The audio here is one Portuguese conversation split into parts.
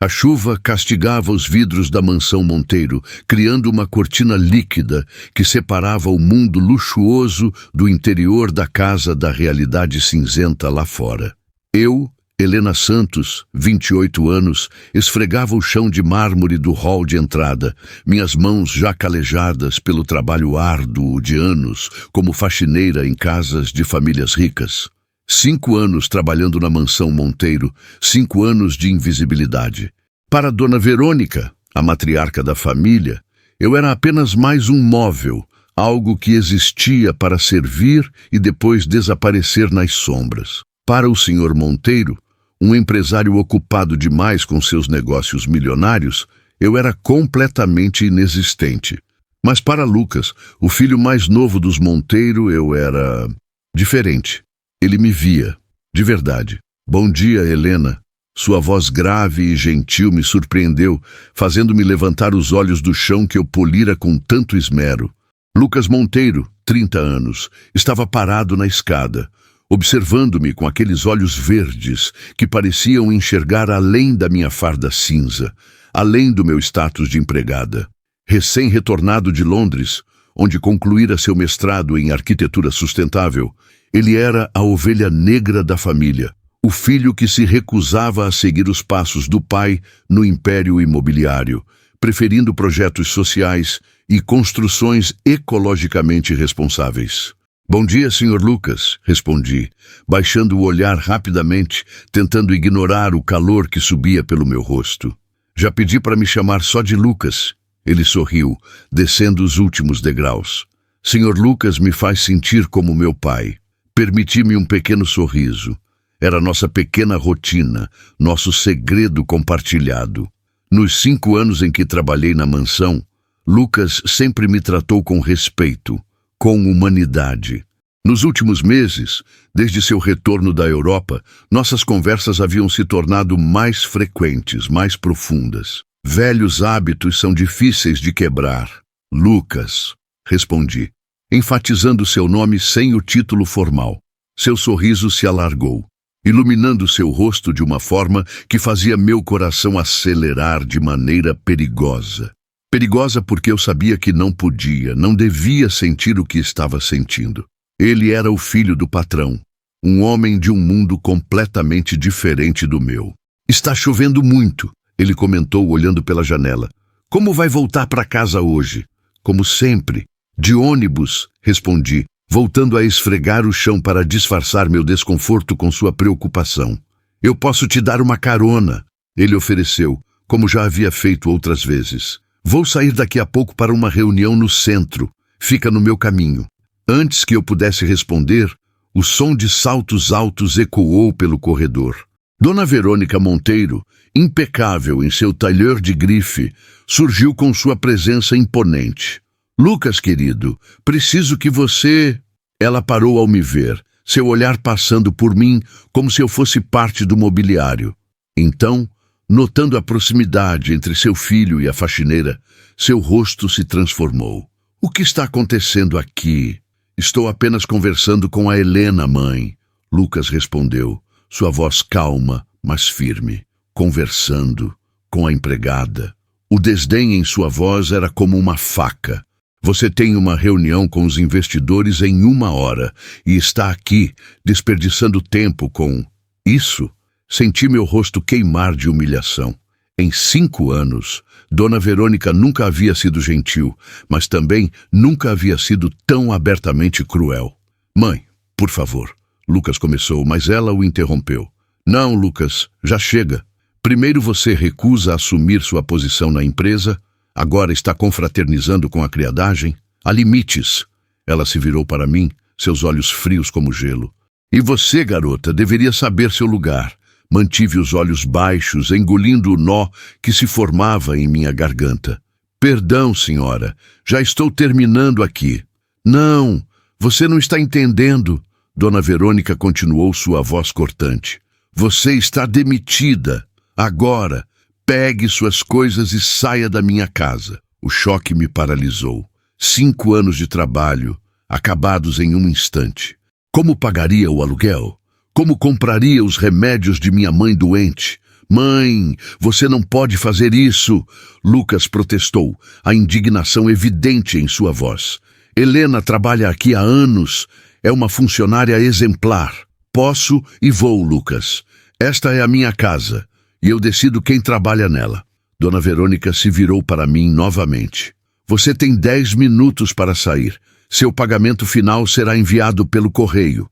A chuva castigava os vidros da mansão Monteiro, criando uma cortina líquida que separava o mundo luxuoso do interior da casa da realidade cinzenta lá fora. Eu, Helena Santos, 28 anos, esfregava o chão de mármore do hall de entrada, minhas mãos já calejadas pelo trabalho árduo de anos como faxineira em casas de famílias ricas. 5 anos trabalhando na mansão Monteiro, 5 anos de invisibilidade. Para Dona Verônica, a matriarca da família, eu era apenas mais um móvel, algo que existia para servir e depois desaparecer nas sombras. Para o Sr. Monteiro, um empresário ocupado demais com seus negócios milionários, eu era completamente inexistente. Mas para Lucas, o filho mais novo dos Monteiro, eu era diferente. Ele me via, de verdade. Bom dia, Helena. Sua voz grave e gentil me surpreendeu, fazendo-me levantar os olhos do chão que eu polira com tanto esmero. Lucas Monteiro, 30 anos, estava parado na escada, observando-me com aqueles olhos verdes que pareciam enxergar além da minha farda cinza, além do meu status de empregada. Recém-retornado de Londres, onde concluíra seu mestrado em arquitetura sustentável, ele era a ovelha negra da família, o filho que se recusava a seguir os passos do pai no império imobiliário, preferindo projetos sociais e construções ecologicamente responsáveis. Bom dia, Sr. Lucas, respondi, baixando o olhar rapidamente, tentando ignorar o calor que subia pelo meu rosto. Já pedi para me chamar só de Lucas. Ele sorriu, descendo os últimos degraus. Sr. Lucas me faz sentir como meu pai. Permiti-me um pequeno sorriso. Era nossa pequena rotina, nosso segredo compartilhado. Nos 5 anos em que trabalhei na mansão, Lucas sempre me tratou com respeito, com humanidade. Nos últimos meses, desde seu retorno da Europa, nossas conversas haviam se tornado mais frequentes, mais profundas. Velhos hábitos são difíceis de quebrar. Lucas, respondi, enfatizando seu nome sem o título formal. Seu sorriso se alargou, iluminando seu rosto de uma forma que fazia meu coração acelerar de maneira perigosa. Perigosa porque eu sabia que não podia, não devia sentir o que estava sentindo. Ele era o filho do patrão, um homem de um mundo completamente diferente do meu. Está chovendo muito, ele comentou olhando pela janela. Como vai voltar para casa hoje? Como sempre. De ônibus, respondi, voltando a esfregar o chão para disfarçar meu desconforto com sua preocupação. Eu posso te dar uma carona, ele ofereceu, como já havia feito outras vezes. Vou sair daqui a pouco para uma reunião no centro. Fica no meu caminho. Antes que eu pudesse responder, o som de saltos altos ecoou pelo corredor. Dona Verônica Monteiro, impecável em seu tailleur de grife, surgiu com sua presença imponente. Lucas, querido, preciso que você... Ela parou ao me ver, seu olhar passando por mim como se eu fosse parte do mobiliário. Então, notando a proximidade entre seu filho e a faxineira, seu rosto se transformou. O que está acontecendo aqui? Estou apenas conversando com a Helena, mãe. Lucas respondeu, sua voz calma, mas firme. Conversando com a empregada. O desdém em sua voz era como uma faca. Você tem uma reunião com os investidores em 1 hora e está aqui, desperdiçando tempo com... Isso? Senti meu rosto queimar de humilhação. Em 5 anos, Dona Verônica nunca havia sido gentil, mas também nunca havia sido tão abertamente cruel. Mãe, por favor, Lucas começou, mas ela o interrompeu. Não, Lucas, já chega. Primeiro você recusa assumir sua posição na empresa, agora está confraternizando com a criadagem. Há limites. Ela se virou para mim, seus olhos frios como gelo. E você, garota, deveria saber seu lugar. Mantive os olhos baixos, engolindo o nó que se formava em minha garganta. Perdão, senhora, já estou terminando aqui. Não, você não está entendendo. Dona Verônica continuou sua voz cortante. Você está demitida. Agora, pegue suas coisas e saia da minha casa. O choque me paralisou. 5 anos de trabalho, acabados em um instante. Como pagaria o aluguel? Como compraria os remédios de minha mãe doente? Mãe, você não pode fazer isso! Lucas protestou, a indignação evidente em sua voz. Helena trabalha aqui há anos. É uma funcionária exemplar. Posso e vou, Lucas. Esta é a minha casa, e eu decido quem trabalha nela. Dona Verônica se virou para mim novamente. Você tem 10 minutos para sair. Seu pagamento final será enviado pelo correio.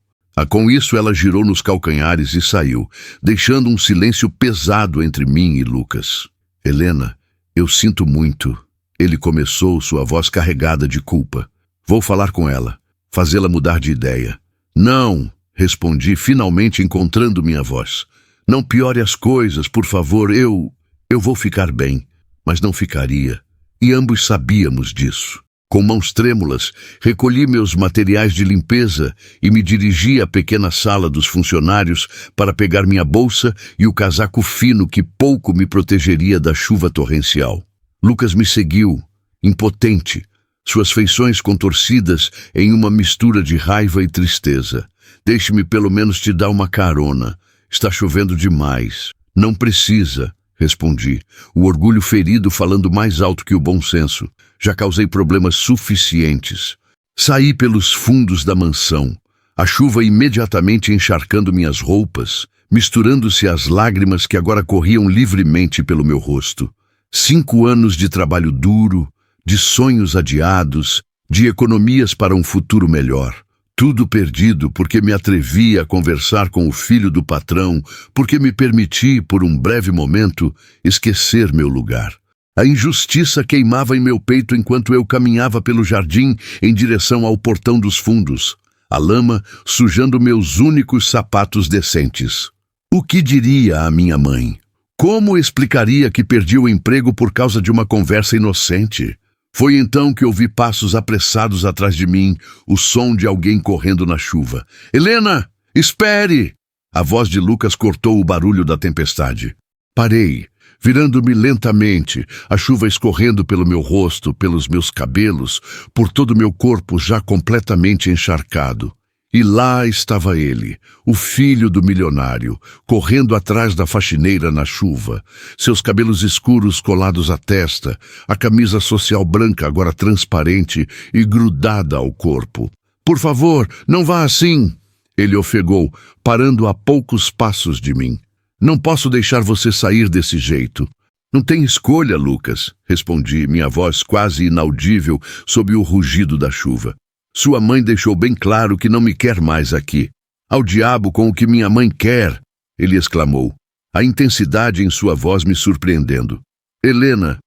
Com isso, ela girou nos calcanhares e saiu, deixando um silêncio pesado entre mim e Lucas. Helena, eu sinto muito. Ele começou, sua voz carregada de culpa. Vou falar com ela, fazê-la mudar de ideia. Não, respondi, finalmente encontrando minha voz. Não piore as coisas, por favor, eu vou ficar bem, mas não ficaria. E ambos sabíamos disso. Com mãos trêmulas, recolhi meus materiais de limpeza e me dirigi à pequena sala dos funcionários para pegar minha bolsa e o casaco fino que pouco me protegeria da chuva torrencial. Lucas me seguiu, impotente, suas feições contorcidas em uma mistura de raiva e tristeza. Deixe-me pelo menos te dar uma carona. Está chovendo demais. Não precisa, respondi, o orgulho ferido falando mais alto que o bom senso. Já causei problemas suficientes. Saí pelos fundos da mansão, a chuva imediatamente encharcando minhas roupas, misturando-se às lágrimas que agora corriam livremente pelo meu rosto. 5 anos de trabalho duro, de sonhos adiados, de economias para um futuro melhor. Tudo perdido porque me atrevi a conversar com o filho do patrão, porque me permiti, por um breve momento, esquecer meu lugar. A injustiça queimava em meu peito enquanto eu caminhava pelo jardim em direção ao portão dos fundos, a lama sujando meus únicos sapatos decentes. O que diria a minha mãe? Como explicaria que perdi o emprego por causa de uma conversa inocente? Foi então que ouvi passos apressados atrás de mim, o som de alguém correndo na chuva. Helena, espere! A voz de Lucas cortou o barulho da tempestade. Parei, virando-me lentamente, a chuva escorrendo pelo meu rosto, pelos meus cabelos, por todo o meu corpo já completamente encharcado. E lá estava ele, o filho do milionário, correndo atrás da faxineira na chuva, seus cabelos escuros colados à testa, a camisa social branca agora transparente e grudada ao corpo. Por favor, não vá assim! Ele ofegou, parando a poucos passos de mim. Não posso deixar você sair desse jeito. Não tem escolha, Lucas, respondi, minha voz quase inaudível sob o rugido da chuva. Sua mãe deixou bem claro que não me quer mais aqui. Ao diabo com o que minha mãe quer, ele exclamou, a intensidade em sua voz me surpreendendo. Helena,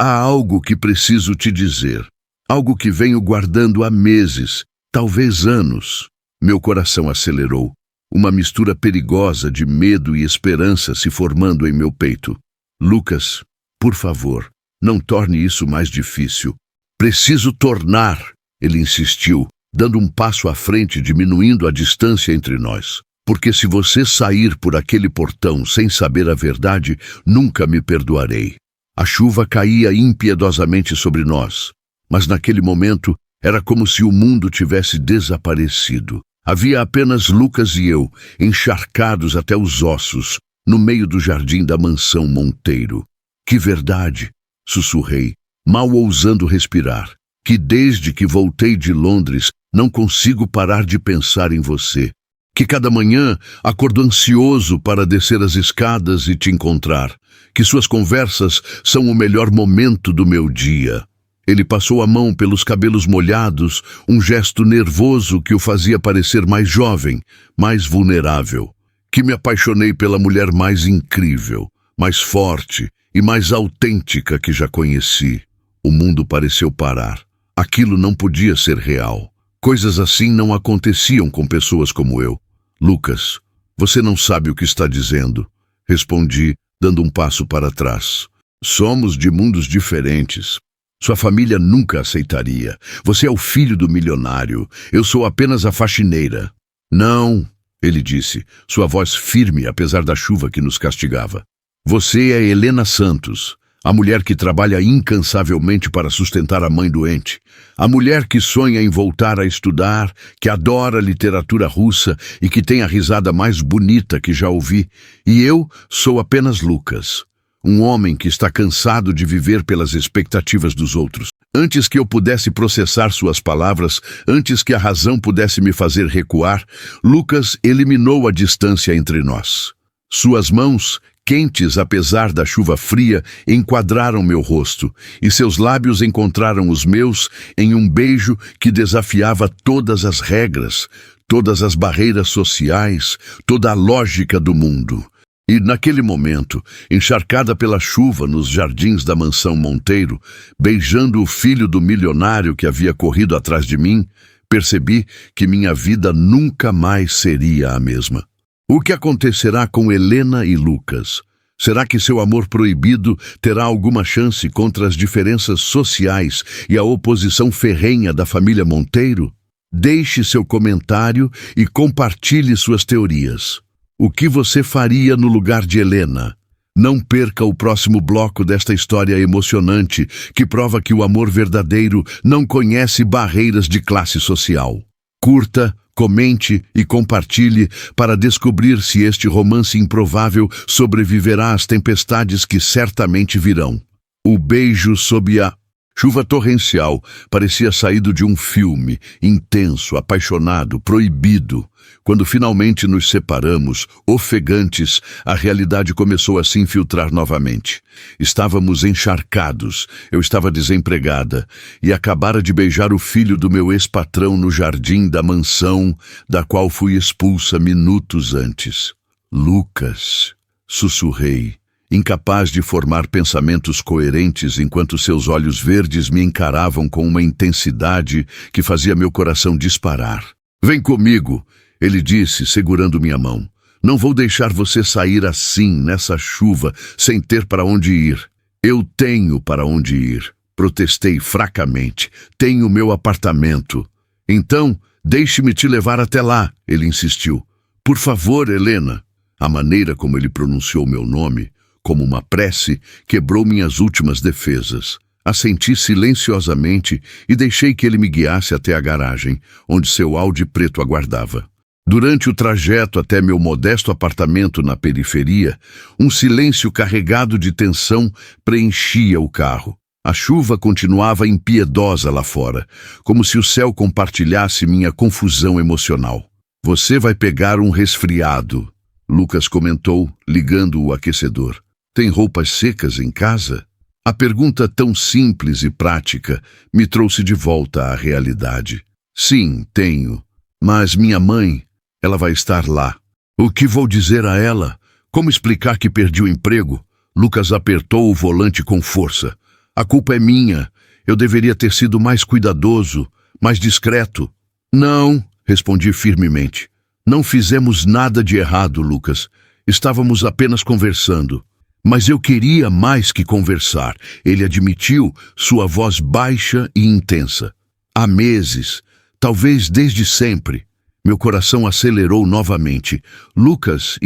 há algo que preciso te dizer. Algo que venho guardando há meses, talvez anos. Meu coração acelerou. Uma mistura perigosa de medo e esperança se formando em meu peito. Lucas, por favor, não torne isso mais difícil. Preciso tornar, ele insistiu, dando um passo à frente, diminuindo a distância entre nós. Porque se você sair por aquele portão sem saber a verdade, nunca me perdoarei. A chuva caía impiedosamente sobre nós, mas naquele momento era como se o mundo tivesse desaparecido. Havia apenas Lucas e eu, encharcados até os ossos, no meio do jardim da mansão Monteiro. Que verdade, sussurrei, mal ousando respirar, que desde que voltei de Londres não consigo parar de pensar em você. Que cada manhã acordo ansioso para descer as escadas e te encontrar. Que suas conversas são o melhor momento do meu dia. Ele passou a mão pelos cabelos molhados, um gesto nervoso que o fazia parecer mais jovem, mais vulnerável. Que me apaixonei pela mulher mais incrível, mais forte e mais autêntica que já conheci. O mundo pareceu parar. Aquilo não podia ser real. Coisas assim não aconteciam com pessoas como eu. Lucas, você não sabe o que está dizendo, respondi, dando um passo para trás. Somos de mundos diferentes. Sua família nunca aceitaria. Você é o filho do milionário. Eu sou apenas a faxineira. Não, ele disse, sua voz firme apesar da chuva que nos castigava. Você é Helena Santos, A mulher que trabalha incansavelmente para sustentar a mãe doente. A mulher que sonha em voltar a estudar, que adora literatura russa e que tem a risada mais bonita que já ouvi. E eu sou apenas Lucas, um homem que está cansado de viver pelas expectativas dos outros. Antes que eu pudesse processar suas palavras, antes que a razão pudesse me fazer recuar, Lucas eliminou a distância entre nós. Suas mãos, quentes apesar da chuva fria, enquadraram meu rosto, e seus lábios encontraram os meus em um beijo que desafiava todas as regras, todas as barreiras sociais, toda a lógica do mundo. E naquele momento, encharcada pela chuva nos jardins da mansão Monteiro, beijando o filho do milionário que havia corrido atrás de mim, percebi que minha vida nunca mais seria a mesma. O que acontecerá com Helena e Lucas? Será que seu amor proibido terá alguma chance contra as diferenças sociais e a oposição ferrenha da família Monteiro? Deixe seu comentário e compartilhe suas teorias. O que você faria no lugar de Helena? Não perca o próximo bloco desta história emocionante que prova que o amor verdadeiro não conhece barreiras de classe social. Curta, comente e compartilhe para descobrir se este romance improvável sobreviverá às tempestades que certamente virão. O beijo sob a chuva torrencial parecia saído de um filme, intenso, apaixonado, proibido. Quando finalmente nos separamos, ofegantes, a realidade começou a se infiltrar novamente. Estávamos encharcados, eu estava desempregada e acabara de beijar o filho do meu ex-patrão no jardim da mansão da qual fui expulsa minutos antes. Lucas, sussurrei, incapaz de formar pensamentos coerentes enquanto seus olhos verdes me encaravam com uma intensidade que fazia meu coração disparar. Vem comigo, ele disse, segurando minha mão. Não vou deixar você sair assim, nessa chuva, sem ter para onde ir. Eu tenho para onde ir, protestei fracamente. Tenho meu apartamento. Então, deixe-me te levar até lá, ele insistiu. Por favor, Helena. A maneira como ele pronunciou meu nome, como uma prece, quebrou minhas últimas defesas. Assenti silenciosamente e deixei que ele me guiasse até a garagem, onde seu Audi preto aguardava. Durante o trajeto até meu modesto apartamento na periferia, um silêncio carregado de tensão preenchia o carro. A chuva continuava impiedosa lá fora, como se o céu compartilhasse minha confusão emocional. Você vai pegar um resfriado, Lucas comentou, ligando o aquecedor. Tem roupas secas em casa? A pergunta tão simples e prática me trouxe de volta à realidade. Sim, tenho. Mas minha mãe, ela vai estar lá. O que vou dizer a ela? Como explicar que perdi o emprego? Lucas apertou o volante com força. A culpa é minha. Eu deveria ter sido mais cuidadoso, mais discreto. Não, respondi firmemente. Não fizemos nada de errado, Lucas. Estávamos apenas conversando. Mas eu queria mais que conversar, ele admitiu, sua voz baixa e intensa. Há meses, talvez desde sempre. Meu coração acelerou novamente. Lucas,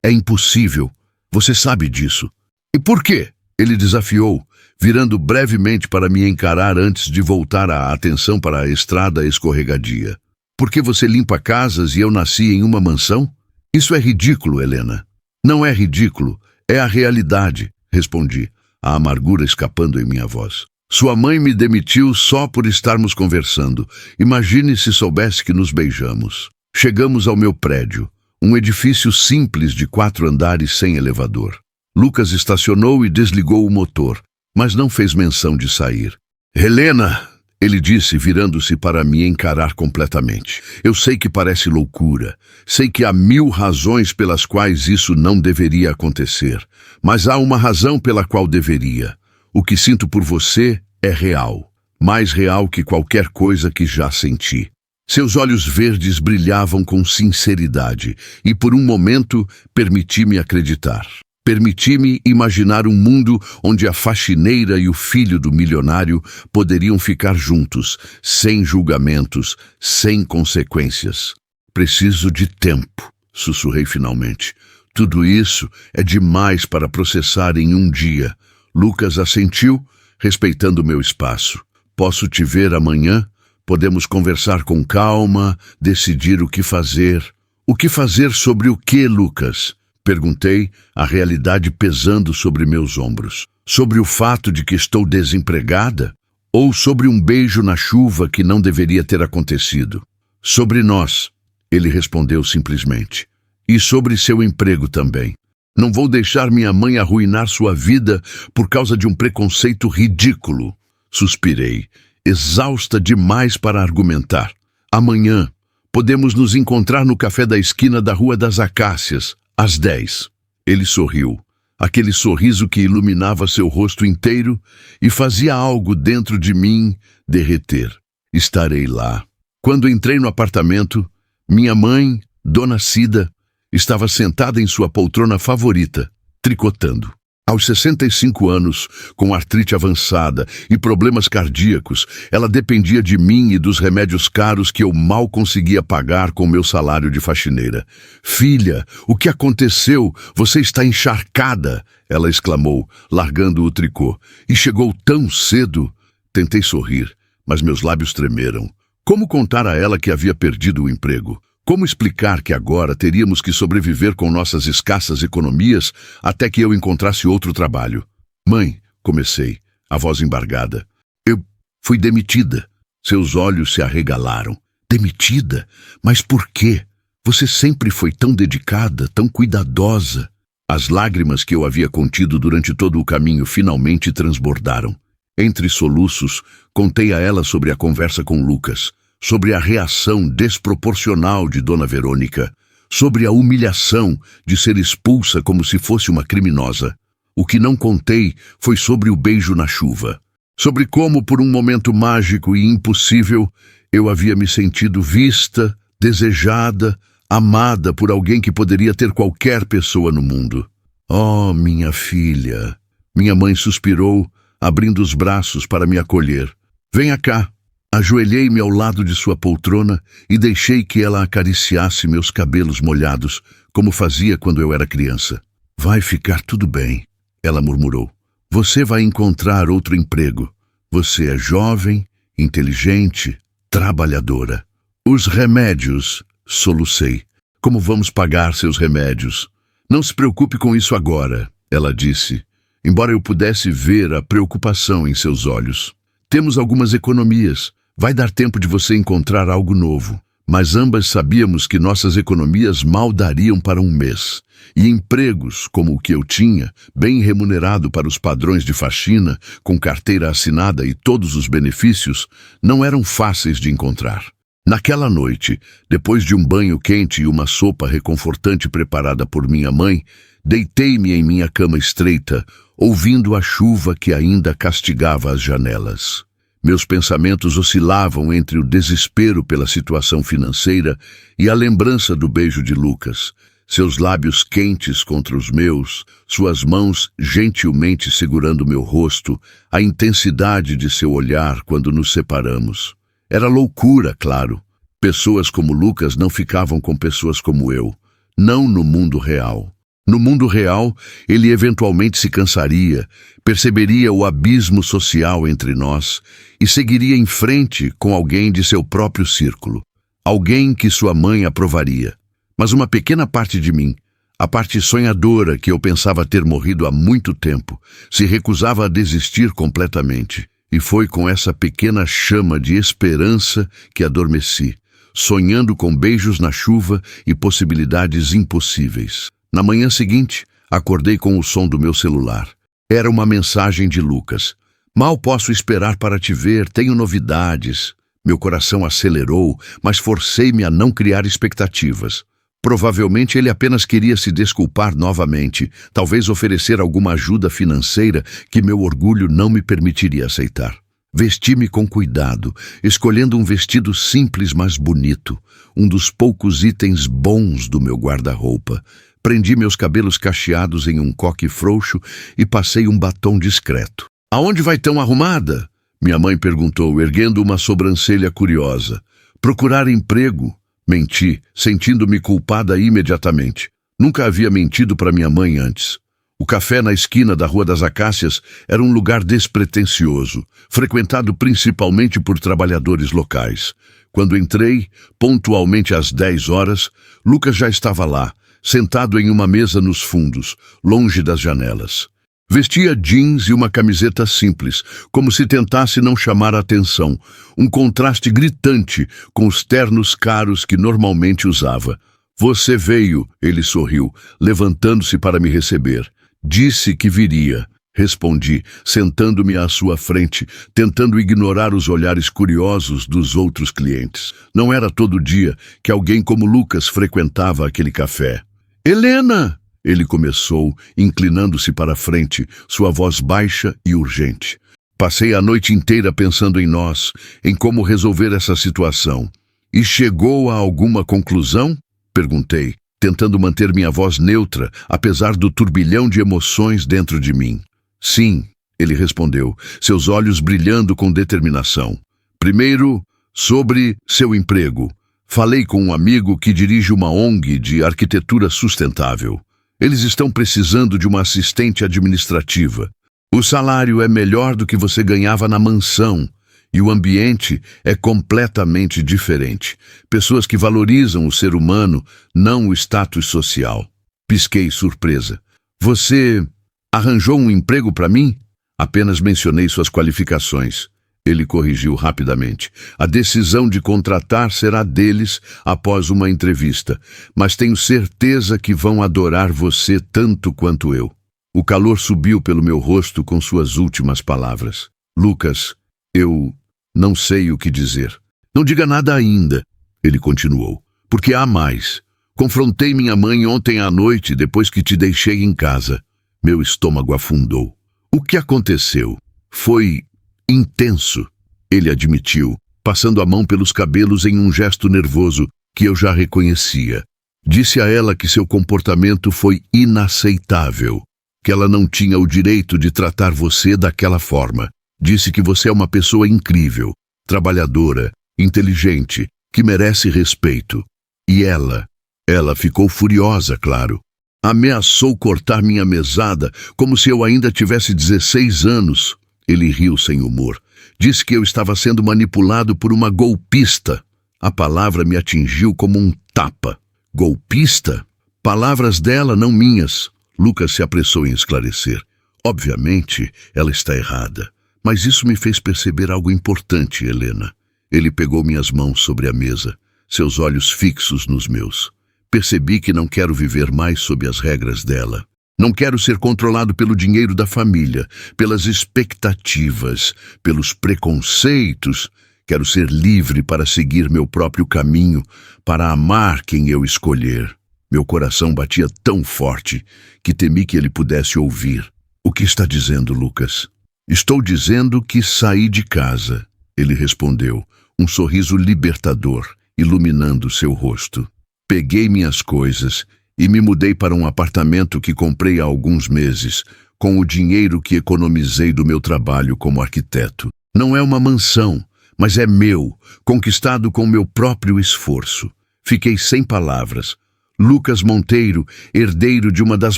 é impossível. Você sabe disso. E por quê? Ele desafiou, virando brevemente para me encarar antes de voltar a atenção para a estrada escorregadia. Por que você limpa casas e eu nasci em uma mansão? Isso é ridículo, Helena. Não é ridículo, é a realidade, respondi, a amargura escapando em minha voz. Sua mãe me demitiu só por estarmos conversando. Imagine se soubesse que nos beijamos. Chegamos ao meu prédio, um edifício simples de 4 andares sem elevador. Lucas estacionou e desligou o motor, mas não fez menção de sair. Helena, ele disse, virando-se para me encarar completamente. Eu sei que parece loucura. Sei que há 1000 razões pelas quais isso não deveria acontecer. Mas há uma razão pela qual deveria. O que sinto por você é real. Mais real que qualquer coisa que já senti. Seus olhos verdes brilhavam com sinceridade. E por um momento permiti-me acreditar. Permiti-me imaginar um mundo onde a faxineira e o filho do milionário poderiam ficar juntos, sem julgamentos, sem consequências. Preciso de tempo, sussurrei finalmente. Tudo isso é demais para processar em um dia. Lucas assentiu, respeitando meu espaço. Posso te ver amanhã? Podemos conversar com calma, decidir o que fazer. O que fazer sobre o que, Lucas? Perguntei, a realidade pesando sobre meus ombros. Sobre o fato de que estou desempregada? Ou sobre um beijo na chuva que não deveria ter acontecido? Sobre nós, ele respondeu simplesmente. E sobre seu emprego também. Não vou deixar minha mãe arruinar sua vida por causa de um preconceito ridículo. Suspirei, exausta demais para argumentar. Amanhã, podemos nos encontrar no café da esquina da Rua das Acácias, às 10. Ele sorriu, aquele sorriso que iluminava seu rosto inteiro e fazia algo dentro de mim derreter. Estarei lá. Quando entrei no apartamento, minha mãe, Dona Cida, estava sentada em sua poltrona favorita, tricotando. Aos 65 anos, com artrite avançada e problemas cardíacos, ela dependia de mim e dos remédios caros que eu mal conseguia pagar com meu salário de faxineira. "Filha, o que aconteceu? Você está encharcada!" ela exclamou, largando o tricô. "E chegou tão cedo!" Tentei sorrir, mas meus lábios tremeram. Como contar a ela que havia perdido o emprego? Como explicar que agora teríamos que sobreviver com nossas escassas economias até que eu encontrasse outro trabalho? "Mãe", comecei, a voz embargada. "Eu fui demitida." Seus olhos se arregalaram. "Demitida? Mas por quê? Você sempre foi tão dedicada, tão cuidadosa." As lágrimas que eu havia contido durante todo o caminho finalmente transbordaram. Entre soluços, contei a ela sobre a conversa com Lucas, sobre a reação desproporcional de Dona Verônica, sobre a humilhação de ser expulsa como se fosse uma criminosa. O que não contei foi sobre o beijo na chuva, sobre como, por um momento mágico e impossível, eu havia me sentido vista, desejada, amada por alguém que poderia ter qualquer pessoa no mundo. "Oh, minha filha!" Minha mãe suspirou, abrindo os braços para me acolher. "Venha cá." Ajoelhei-me ao lado de sua poltrona e deixei que ela acariciasse meus cabelos molhados, como fazia quando eu era criança. "Vai ficar tudo bem", ela murmurou. "Você vai encontrar outro emprego. Você é jovem, inteligente, trabalhadora." "Os remédios", solucei. "Como vamos pagar seus remédios?" "Não se preocupe com isso agora", ela disse, embora eu pudesse ver a preocupação em seus olhos. "Temos algumas economias. Vai dar tempo de você encontrar algo novo." Mas ambas sabíamos que nossas economias mal dariam para um mês. E empregos, como o que eu tinha, bem remunerado para os padrões de faxina, com carteira assinada e todos os benefícios, não eram fáceis de encontrar. Naquela noite, depois de um banho quente e uma sopa reconfortante preparada por minha mãe, deitei-me em minha cama estreita, ouvindo a chuva que ainda castigava as janelas. Meus pensamentos oscilavam entre o desespero pela situação financeira e a lembrança do beijo de Lucas, seus lábios quentes contra os meus, suas mãos gentilmente segurando meu rosto, a intensidade de seu olhar quando nos separamos. Era loucura, claro. Pessoas como Lucas não ficavam com pessoas como eu, não no mundo real. No mundo real, ele eventualmente se cansaria, perceberia o abismo social entre nós e seguiria em frente com alguém de seu próprio círculo, alguém que sua mãe aprovaria. Mas uma pequena parte de mim, a parte sonhadora que eu pensava ter morrido há muito tempo, se recusava a desistir completamente. E foi com essa pequena chama de esperança que adormeci, sonhando com beijos na chuva e possibilidades impossíveis. Na manhã seguinte, acordei com o som do meu celular. Era uma mensagem de Lucas. "Mal posso esperar para te ver, tenho novidades." Meu coração acelerou, mas forcei-me a não criar expectativas. Provavelmente ele apenas queria se desculpar novamente, talvez oferecer alguma ajuda financeira que meu orgulho não me permitiria aceitar. Vesti-me com cuidado, escolhendo um vestido simples mas bonito, um dos poucos itens bons do meu guarda-roupa. Prendi meus cabelos cacheados em um coque frouxo e passei um batom discreto. "Aonde vai tão arrumada?" minha mãe perguntou, erguendo uma sobrancelha curiosa. "Procurar emprego." Menti, sentindo-me culpada imediatamente. Nunca havia mentido para minha mãe antes. O café na esquina da Rua das Acácias era um lugar despretensioso, frequentado principalmente por trabalhadores locais. Quando entrei, pontualmente às 10 horas, Lucas já estava lá, sentado em uma mesa nos fundos, longe das janelas. Vestia jeans e uma camiseta simples, como se tentasse não chamar a atenção, um contraste gritante com os ternos caros que normalmente usava. Você veio, ele sorriu, levantando-se para me receber. Disse que viria, respondi, sentando-me à sua frente, tentando ignorar os olhares curiosos dos outros clientes. Não era todo dia que alguém como Lucas frequentava aquele café. Helena! Ele começou, inclinando-se para a frente, sua voz baixa e urgente. Passei a noite inteira pensando em nós, em como resolver essa situação. E chegou a alguma conclusão? Perguntei, tentando manter minha voz neutra, apesar do turbilhão de emoções dentro de mim. Sim, ele respondeu, seus olhos brilhando com determinação. Primeiro, sobre seu emprego. Falei com um amigo que dirige uma ONG de arquitetura sustentável. Eles estão precisando de uma assistente administrativa. O salário é melhor do que você ganhava na mansão. E o ambiente é completamente diferente. Pessoas que valorizam o ser humano, não o status social. Pisquei surpresa. Você arranjou um emprego para mim? Apenas mencionei suas qualificações. Ele corrigiu rapidamente. A decisão de contratar será deles após uma entrevista, mas tenho certeza que vão adorar você tanto quanto eu. O calor subiu pelo meu rosto com suas últimas palavras. Lucas, eu não sei o que dizer. Não diga nada ainda, ele continuou, porque há mais. Confrontei minha mãe ontem à noite depois que te deixei em casa. Meu estômago afundou. O que aconteceu? Foi intenso, ele admitiu, passando a mão pelos cabelos em um gesto nervoso que eu já reconhecia. Disse a ela que seu comportamento foi inaceitável, que ela não tinha o direito de tratar você daquela forma. Disse que você é uma pessoa incrível, trabalhadora, inteligente, que merece respeito. E ela ficou furiosa, claro. Ameaçou cortar minha mesada como se eu ainda tivesse 16 anos. Ele riu sem humor. Disse que eu estava sendo manipulado por uma golpista. A palavra me atingiu como um tapa. Golpista? Palavras dela, não minhas. Lucas se apressou em esclarecer. Obviamente, ela está errada. Mas isso me fez perceber algo importante, Helena. Ele pegou minhas mãos sobre a mesa, seus olhos fixos nos meus. Percebi que não quero viver mais sob as regras dela. Não quero ser controlado pelo dinheiro da família, pelas expectativas, pelos preconceitos. Quero ser livre para seguir meu próprio caminho, para amar quem eu escolher. Meu coração batia tão forte que temi que ele pudesse ouvir. O que está dizendo, Lucas? Estou dizendo que saí de casa, ele respondeu, um sorriso libertador iluminando seu rosto. Peguei minhas coisas e me mudei para um apartamento que comprei há alguns meses, com o dinheiro que economizei do meu trabalho como arquiteto. Não é uma mansão, mas é meu, conquistado com meu próprio esforço. Fiquei sem palavras. Lucas Monteiro, herdeiro de uma das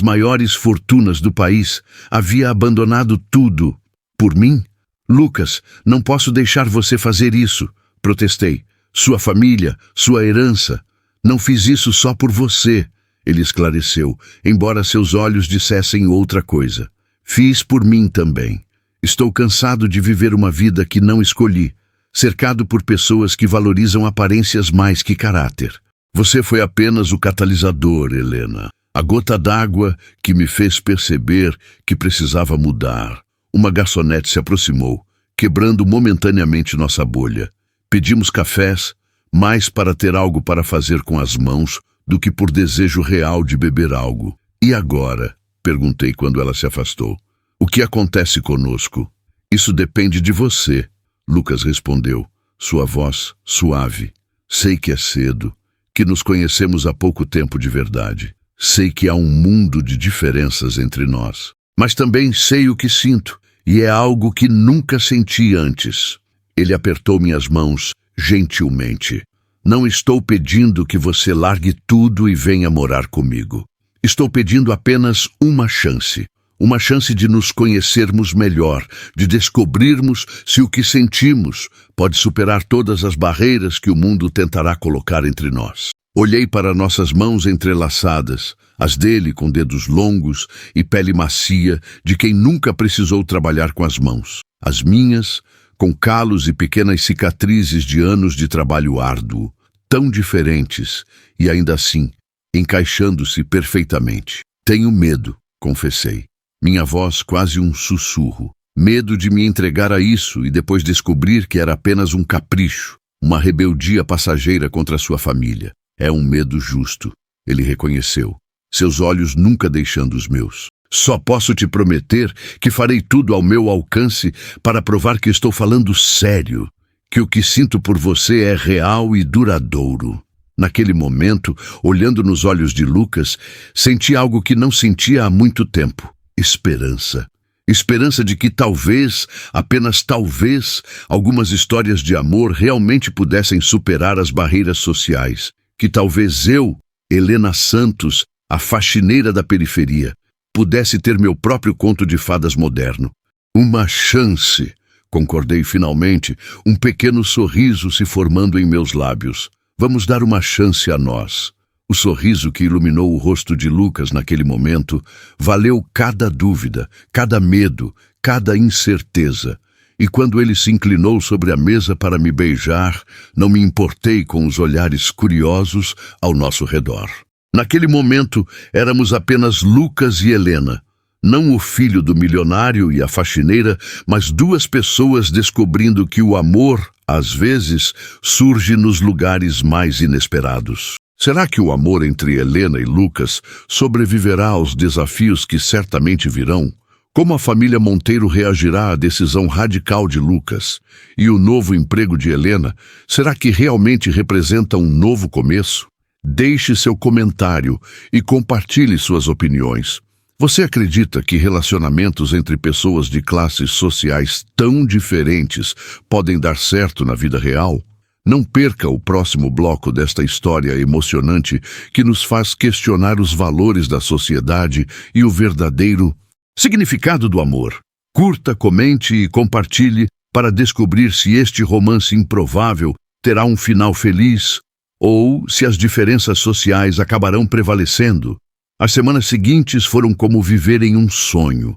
maiores fortunas do país, havia abandonado tudo. Por mim? Lucas, não posso deixar você fazer isso, protestei. Sua família, sua herança. Não fiz isso só por você, ele esclareceu, embora seus olhos dissessem outra coisa. Fiz por mim também. Estou cansado de viver uma vida que não escolhi, cercado por pessoas que valorizam aparências mais que caráter. Você foi apenas o catalisador, Helena. A gota d'água que me fez perceber que precisava mudar. Uma garçonete se aproximou, quebrando momentaneamente nossa bolha. Pedimos cafés, mais para ter algo para fazer com as mãos do que por desejo real de beber algo. E agora? Perguntei quando ela se afastou. O que acontece conosco? Isso depende de você, Lucas respondeu, sua voz suave. Sei que é cedo, que nos conhecemos há pouco tempo de verdade. Sei que há um mundo de diferenças entre nós. Mas também sei o que sinto, e é algo que nunca senti antes. Ele apertou minhas mãos gentilmente. Não estou pedindo que você largue tudo e venha morar comigo. Estou pedindo apenas uma chance. Uma chance de nos conhecermos melhor, de descobrirmos se o que sentimos pode superar todas as barreiras que o mundo tentará colocar entre nós. Olhei para nossas mãos entrelaçadas, as dele com dedos longos e pele macia de quem nunca precisou trabalhar com as mãos. As minhas, com calos e pequenas cicatrizes de anos de trabalho árduo, tão diferentes e ainda assim, encaixando-se perfeitamente. Tenho medo, confessei. Minha voz quase um sussurro. Medo de me entregar a isso e depois descobrir que era apenas um capricho, uma rebeldia passageira contra sua família. É um medo justo, ele reconheceu, seus olhos nunca deixando os meus. Só posso te prometer que farei tudo ao meu alcance para provar que estou falando sério, que o que sinto por você é real e duradouro. Naquele momento, olhando nos olhos de Lucas, senti algo que não sentia há muito tempo. Esperança. Esperança de que talvez, apenas talvez, algumas histórias de amor realmente pudessem superar as barreiras sociais. Que talvez eu, Helena Santos, a faxineira da periferia, pudesse ter meu próprio conto de fadas moderno. Uma chance, concordei finalmente, um pequeno sorriso se formando em meus lábios. Vamos dar uma chance a nós. O sorriso que iluminou o rosto de Lucas naquele momento valeu cada dúvida, cada medo, cada incerteza. E quando ele se inclinou sobre a mesa para me beijar, não me importei com os olhares curiosos ao nosso redor. Naquele momento, éramos apenas Lucas e Helena. Não o filho do milionário e a faxineira, mas duas pessoas descobrindo que o amor, às vezes, surge nos lugares mais inesperados. Será que o amor entre Helena e Lucas sobreviverá aos desafios que certamente virão? Como a família Monteiro reagirá à decisão radical de Lucas? E o novo emprego de Helena, será que realmente representa um novo começo? Deixe seu comentário e compartilhe suas opiniões. Você acredita que relacionamentos entre pessoas de classes sociais tão diferentes podem dar certo na vida real? Não perca o próximo bloco desta história emocionante que nos faz questionar os valores da sociedade e o verdadeiro significado do amor. Curta, comente e compartilhe para descobrir se este romance improvável terá um final feliz ou se as diferenças sociais acabarão prevalecendo. As semanas seguintes foram como viver em um sonho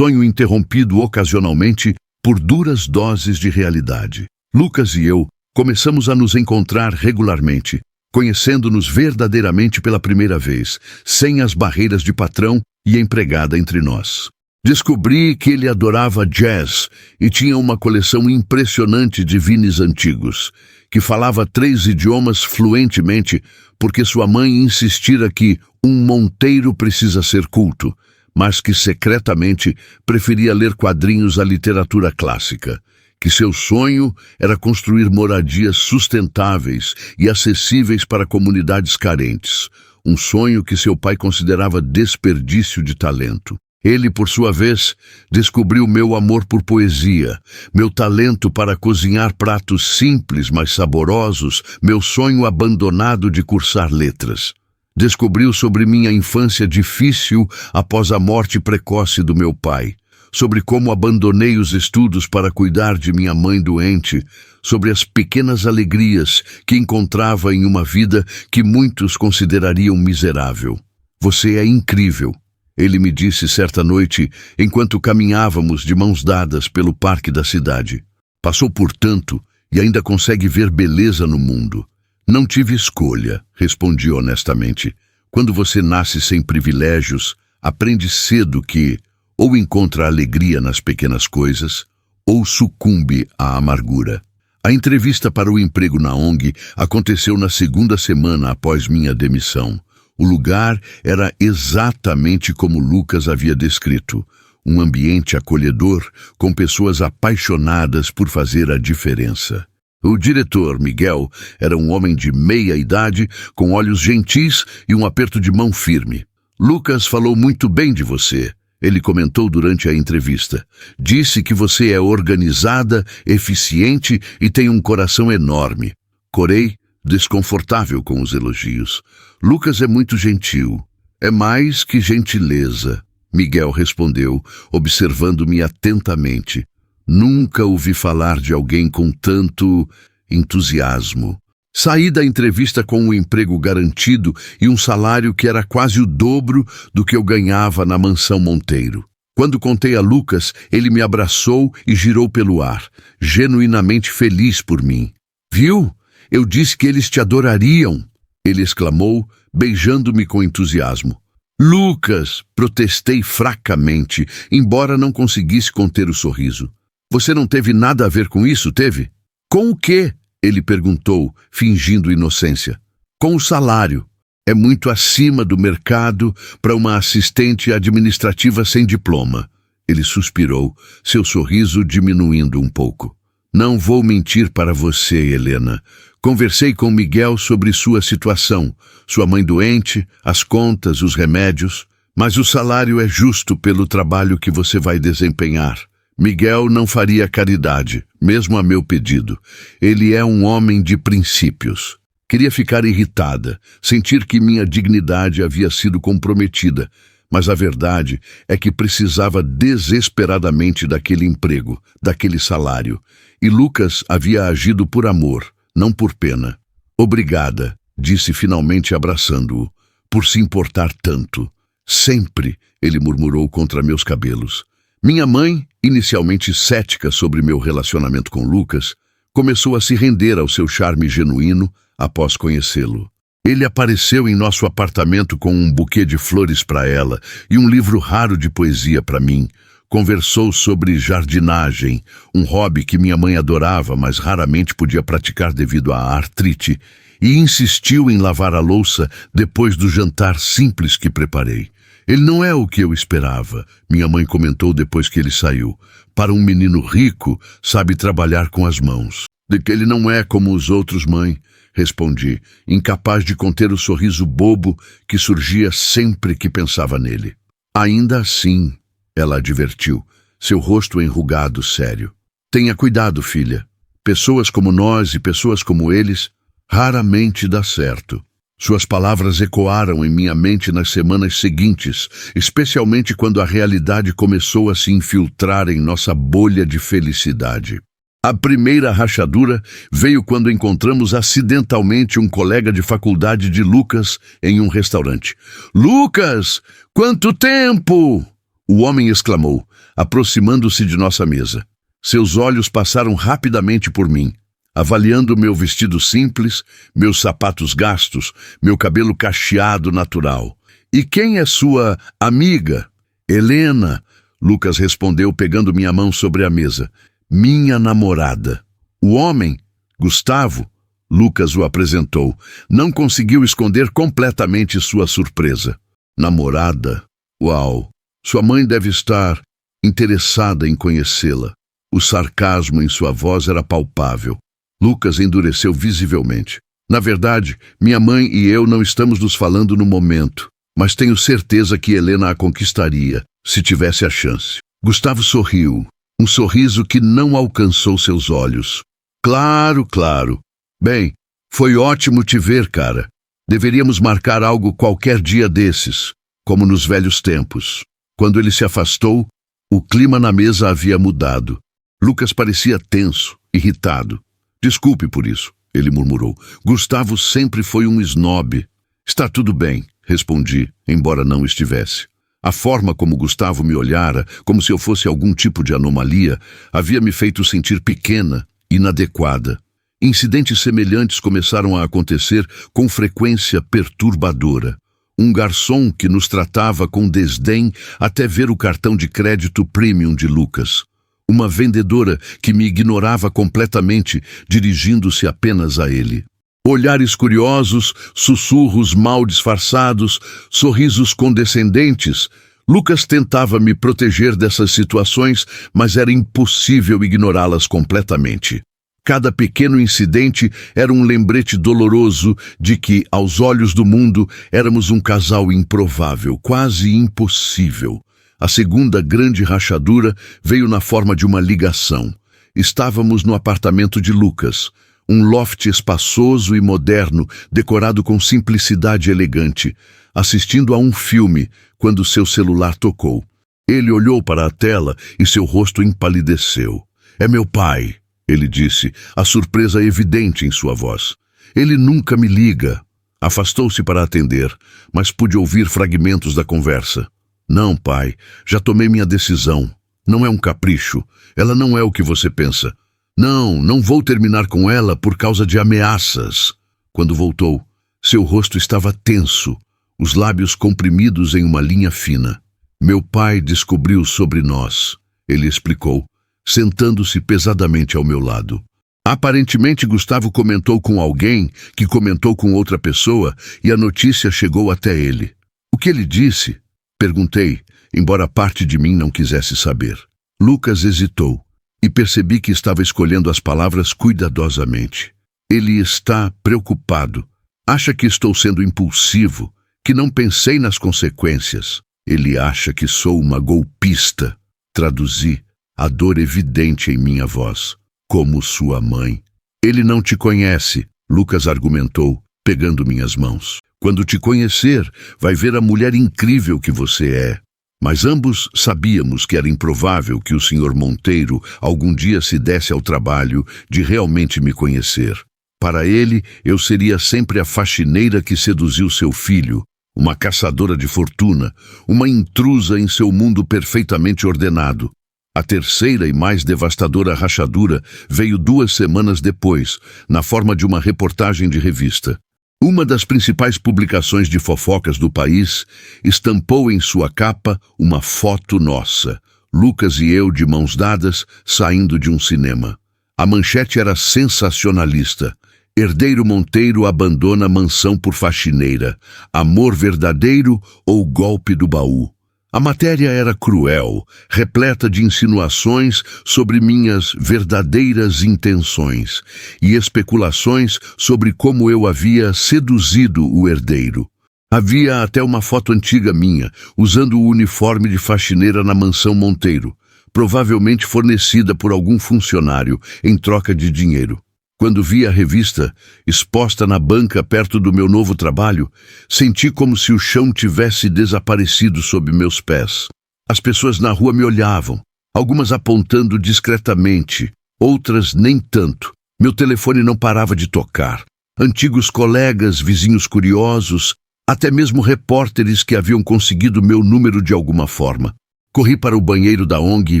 interrompido ocasionalmente por duras doses de realidade. Lucas e eu começamos a nos encontrar regularmente, conhecendo-nos verdadeiramente pela primeira vez, sem as barreiras de patrão e empregada entre nós. Descobri que ele adorava jazz e tinha uma coleção impressionante de vinis antigos, que falava 3 idiomas fluentemente porque sua mãe insistira que um Monteiro precisa ser culto, mas que secretamente preferia ler quadrinhos à literatura clássica, que seu sonho era construir moradias sustentáveis e acessíveis para comunidades carentes, um sonho que seu pai considerava desperdício de talento. Ele, por sua vez, descobriu meu amor por poesia, meu talento para cozinhar pratos simples, mas saborosos, meu sonho abandonado de cursar letras. Descobriu sobre minha infância difícil após a morte precoce do meu pai, sobre como abandonei os estudos para cuidar de minha mãe doente, sobre as pequenas alegrias que encontrava em uma vida que muitos considerariam miserável. Você é incrível, ele me disse certa noite, enquanto caminhávamos de mãos dadas pelo parque da cidade. Passou por tanto e ainda consegue ver beleza no mundo. Não tive escolha, respondi honestamente. Quando você nasce sem privilégios, aprende cedo que ou encontra alegria nas pequenas coisas, ou sucumbe à amargura. A entrevista para o emprego na ONG aconteceu na segunda semana após minha demissão. O lugar era exatamente como Lucas havia descrito, um ambiente acolhedor com pessoas apaixonadas por fazer a diferença. O diretor, Miguel, era um homem de meia idade, com olhos gentis e um aperto de mão firme. Lucas falou muito bem de você, ele comentou durante a entrevista. Disse que você é organizada, eficiente e tem um coração enorme. Corei, desconfortável com os elogios. Lucas é muito gentil. É mais que gentileza, Miguel respondeu, observando-me atentamente. Nunca ouvi falar de alguém com tanto entusiasmo. Saí da entrevista com um emprego garantido e um salário que era quase o dobro do que eu ganhava na mansão Monteiro. Quando contei a Lucas, ele me abraçou e girou pelo ar, genuinamente feliz por mim. Viu? Eu disse que eles te adorariam, ele exclamou, beijando-me com entusiasmo. Lucas, protestei fracamente, embora não conseguisse conter o sorriso. Você não teve nada a ver com isso, teve? Com o quê? Ele perguntou, fingindo inocência. Com o salário. É muito acima do mercado para uma assistente administrativa sem diploma. Ele suspirou, seu sorriso diminuindo um pouco. Não vou mentir para você, Helena. Conversei com Miguel sobre sua situação, sua mãe doente, as contas, os remédios, mas o salário é justo pelo trabalho que você vai desempenhar. Miguel não faria caridade, mesmo a meu pedido. Ele é um homem de princípios. Queria ficar irritada, sentir que minha dignidade havia sido comprometida, mas a verdade é que precisava desesperadamente daquele emprego, daquele salário. E Lucas havia agido por amor, não por pena. Obrigada, disse finalmente abraçando-o, por se importar tanto. Sempre, ele murmurou contra meus cabelos. Minha mãe, inicialmente cética sobre meu relacionamento com Lucas, começou a se render ao seu charme genuíno após conhecê-lo. Ele apareceu em nosso apartamento com um buquê de flores para ela e um livro raro de poesia para mim. Conversou sobre jardinagem, um hobby que minha mãe adorava, mas raramente podia praticar devido à artrite, e insistiu em lavar a louça depois do jantar simples que preparei. Ele não é o que eu esperava, minha mãe comentou depois que ele saiu. Para um menino rico, sabe trabalhar com as mãos. De que ele não é como os outros, mãe, respondi, incapaz de conter o sorriso bobo que surgia sempre que pensava nele. Ainda assim, ela advertiu, seu rosto enrugado sério. Tenha cuidado, filha. Pessoas como nós e pessoas como eles raramente dá certo. Suas palavras ecoaram em minha mente nas semanas seguintes, especialmente quando a realidade começou a se infiltrar em nossa bolha de felicidade. A primeira rachadura veio quando encontramos acidentalmente um colega de faculdade de Lucas em um restaurante. Lucas, quanto tempo! O homem exclamou, aproximando-se de nossa mesa. Seus olhos passaram rapidamente por mim, avaliando meu vestido simples, meus sapatos gastos, meu cabelo cacheado natural. E quem é sua amiga? Helena, Lucas respondeu pegando minha mão sobre a mesa. Minha namorada. O homem, Gustavo, Lucas o apresentou, não conseguiu esconder completamente sua surpresa. Namorada? Uau! Sua mãe deve estar interessada em conhecê-la. O sarcasmo em sua voz era palpável. Lucas endureceu visivelmente. Na verdade, minha mãe e eu não estamos nos falando no momento, mas tenho certeza que Helena a conquistaria, se tivesse a chance. Gustavo sorriu, um sorriso que não alcançou seus olhos. Claro, claro. Bem, foi ótimo te ver, cara. Deveríamos marcar algo qualquer dia desses, como nos velhos tempos. Quando ele se afastou, o clima na mesa havia mudado. Lucas parecia tenso, irritado. Desculpe por isso, ele murmurou. Gustavo sempre foi um snob. Está tudo bem, respondi, embora não estivesse. A forma como Gustavo me olhara, como se eu fosse algum tipo de anomalia, havia me feito sentir pequena, inadequada. Incidentes semelhantes começaram a acontecer com frequência perturbadora. Um garçom que nos tratava com desdém até ver o cartão de crédito premium de Lucas. Uma vendedora que me ignorava completamente, dirigindo-se apenas a ele. Olhares curiosos, sussurros mal disfarçados, sorrisos condescendentes. Lucas tentava me proteger dessas situações, mas era impossível ignorá-las completamente. Cada pequeno incidente era um lembrete doloroso de que, aos olhos do mundo, éramos um casal improvável, quase impossível. A segunda grande rachadura veio na forma de uma ligação. Estávamos no apartamento de Lucas. Um loft espaçoso e moderno, decorado com simplicidade elegante, assistindo a um filme quando seu celular tocou. Ele olhou para a tela e seu rosto empalideceu. "É meu pai", ele disse, a surpresa evidente em sua voz. "Ele nunca me liga." Afastou-se para atender, mas pude ouvir fragmentos da conversa. "Não, pai, já tomei minha decisão. Não é um capricho. Ela não é o que você pensa. Não vou terminar com ela por causa de ameaças." Quando voltou, seu rosto estava tenso, os lábios comprimidos em uma linha fina. "Meu pai descobriu sobre nós", ele explicou, sentando-se pesadamente ao meu lado. Aparentemente, Gustavo comentou com alguém que comentou com outra pessoa e a notícia chegou até ele. "O que ele disse?" perguntei, embora parte de mim não quisesse saber. Lucas hesitou e percebi que estava escolhendo as palavras cuidadosamente. "Ele está preocupado. Acha que estou sendo impulsivo, que não pensei nas consequências. Ele acha que sou uma golpista." Traduzi, a dor evidente em minha voz. "Como sua mãe." "Ele não te conhece", Lucas argumentou, pegando minhas mãos. "Quando te conhecer, vai ver a mulher incrível que você é." Mas ambos sabíamos que era improvável que o Sr. Monteiro algum dia se desse ao trabalho de realmente me conhecer. Para ele, eu seria sempre a faxineira que seduziu seu filho, uma caçadora de fortuna, uma intrusa em seu mundo perfeitamente ordenado. A terceira e mais devastadora rachadura veio 2 semanas depois, na forma de uma reportagem de revista. Uma das principais publicações de fofocas do país estampou em sua capa uma foto nossa, Lucas e eu de mãos dadas, saindo de um cinema. A manchete era sensacionalista. "Herdeiro Monteiro abandona mansão por faxineira. Amor verdadeiro ou golpe do baú?" A matéria era cruel, repleta de insinuações sobre minhas verdadeiras intenções e especulações sobre como eu havia seduzido o herdeiro. Havia até uma foto antiga minha, usando o uniforme de faxineira na mansão Monteiro, provavelmente fornecida por algum funcionário em troca de dinheiro. Quando vi a revista, exposta na banca perto do meu novo trabalho, senti como se o chão tivesse desaparecido sob meus pés. As pessoas na rua me olhavam, algumas apontando discretamente, outras nem tanto. Meu telefone não parava de tocar. Antigos colegas, vizinhos curiosos, até mesmo repórteres que haviam conseguido meu número de alguma forma. Corri para o banheiro da ONG e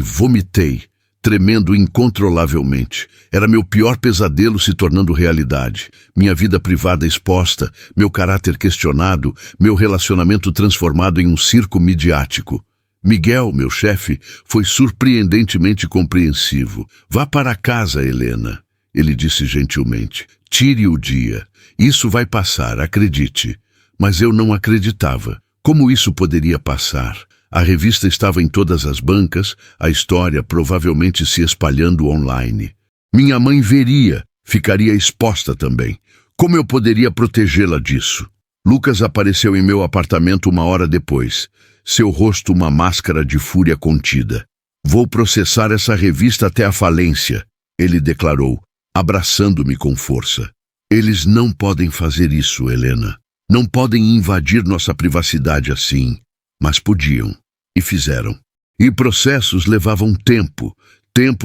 vomitei, tremendo incontrolavelmente. Era meu pior pesadelo se tornando realidade. Minha vida privada exposta, meu caráter questionado, meu relacionamento transformado em um circo midiático. Miguel, meu chefe, foi surpreendentemente compreensivo. "Vá para casa, Helena", ele disse gentilmente. "Tire o dia. Isso vai passar, acredite." Mas eu não acreditava. Como isso poderia passar? A revista estava em todas as bancas, a história provavelmente se espalhando online. Minha mãe veria, ficaria exposta também. Como eu poderia protegê-la disso? Lucas apareceu em meu apartamento 1 hora depois, seu rosto uma máscara de fúria contida. "Vou processar essa revista até a falência", ele declarou, abraçando-me com força. "Eles não podem fazer isso, Helena. Não podem invadir nossa privacidade assim." Mas podiam, e fizeram. E processos levavam tempo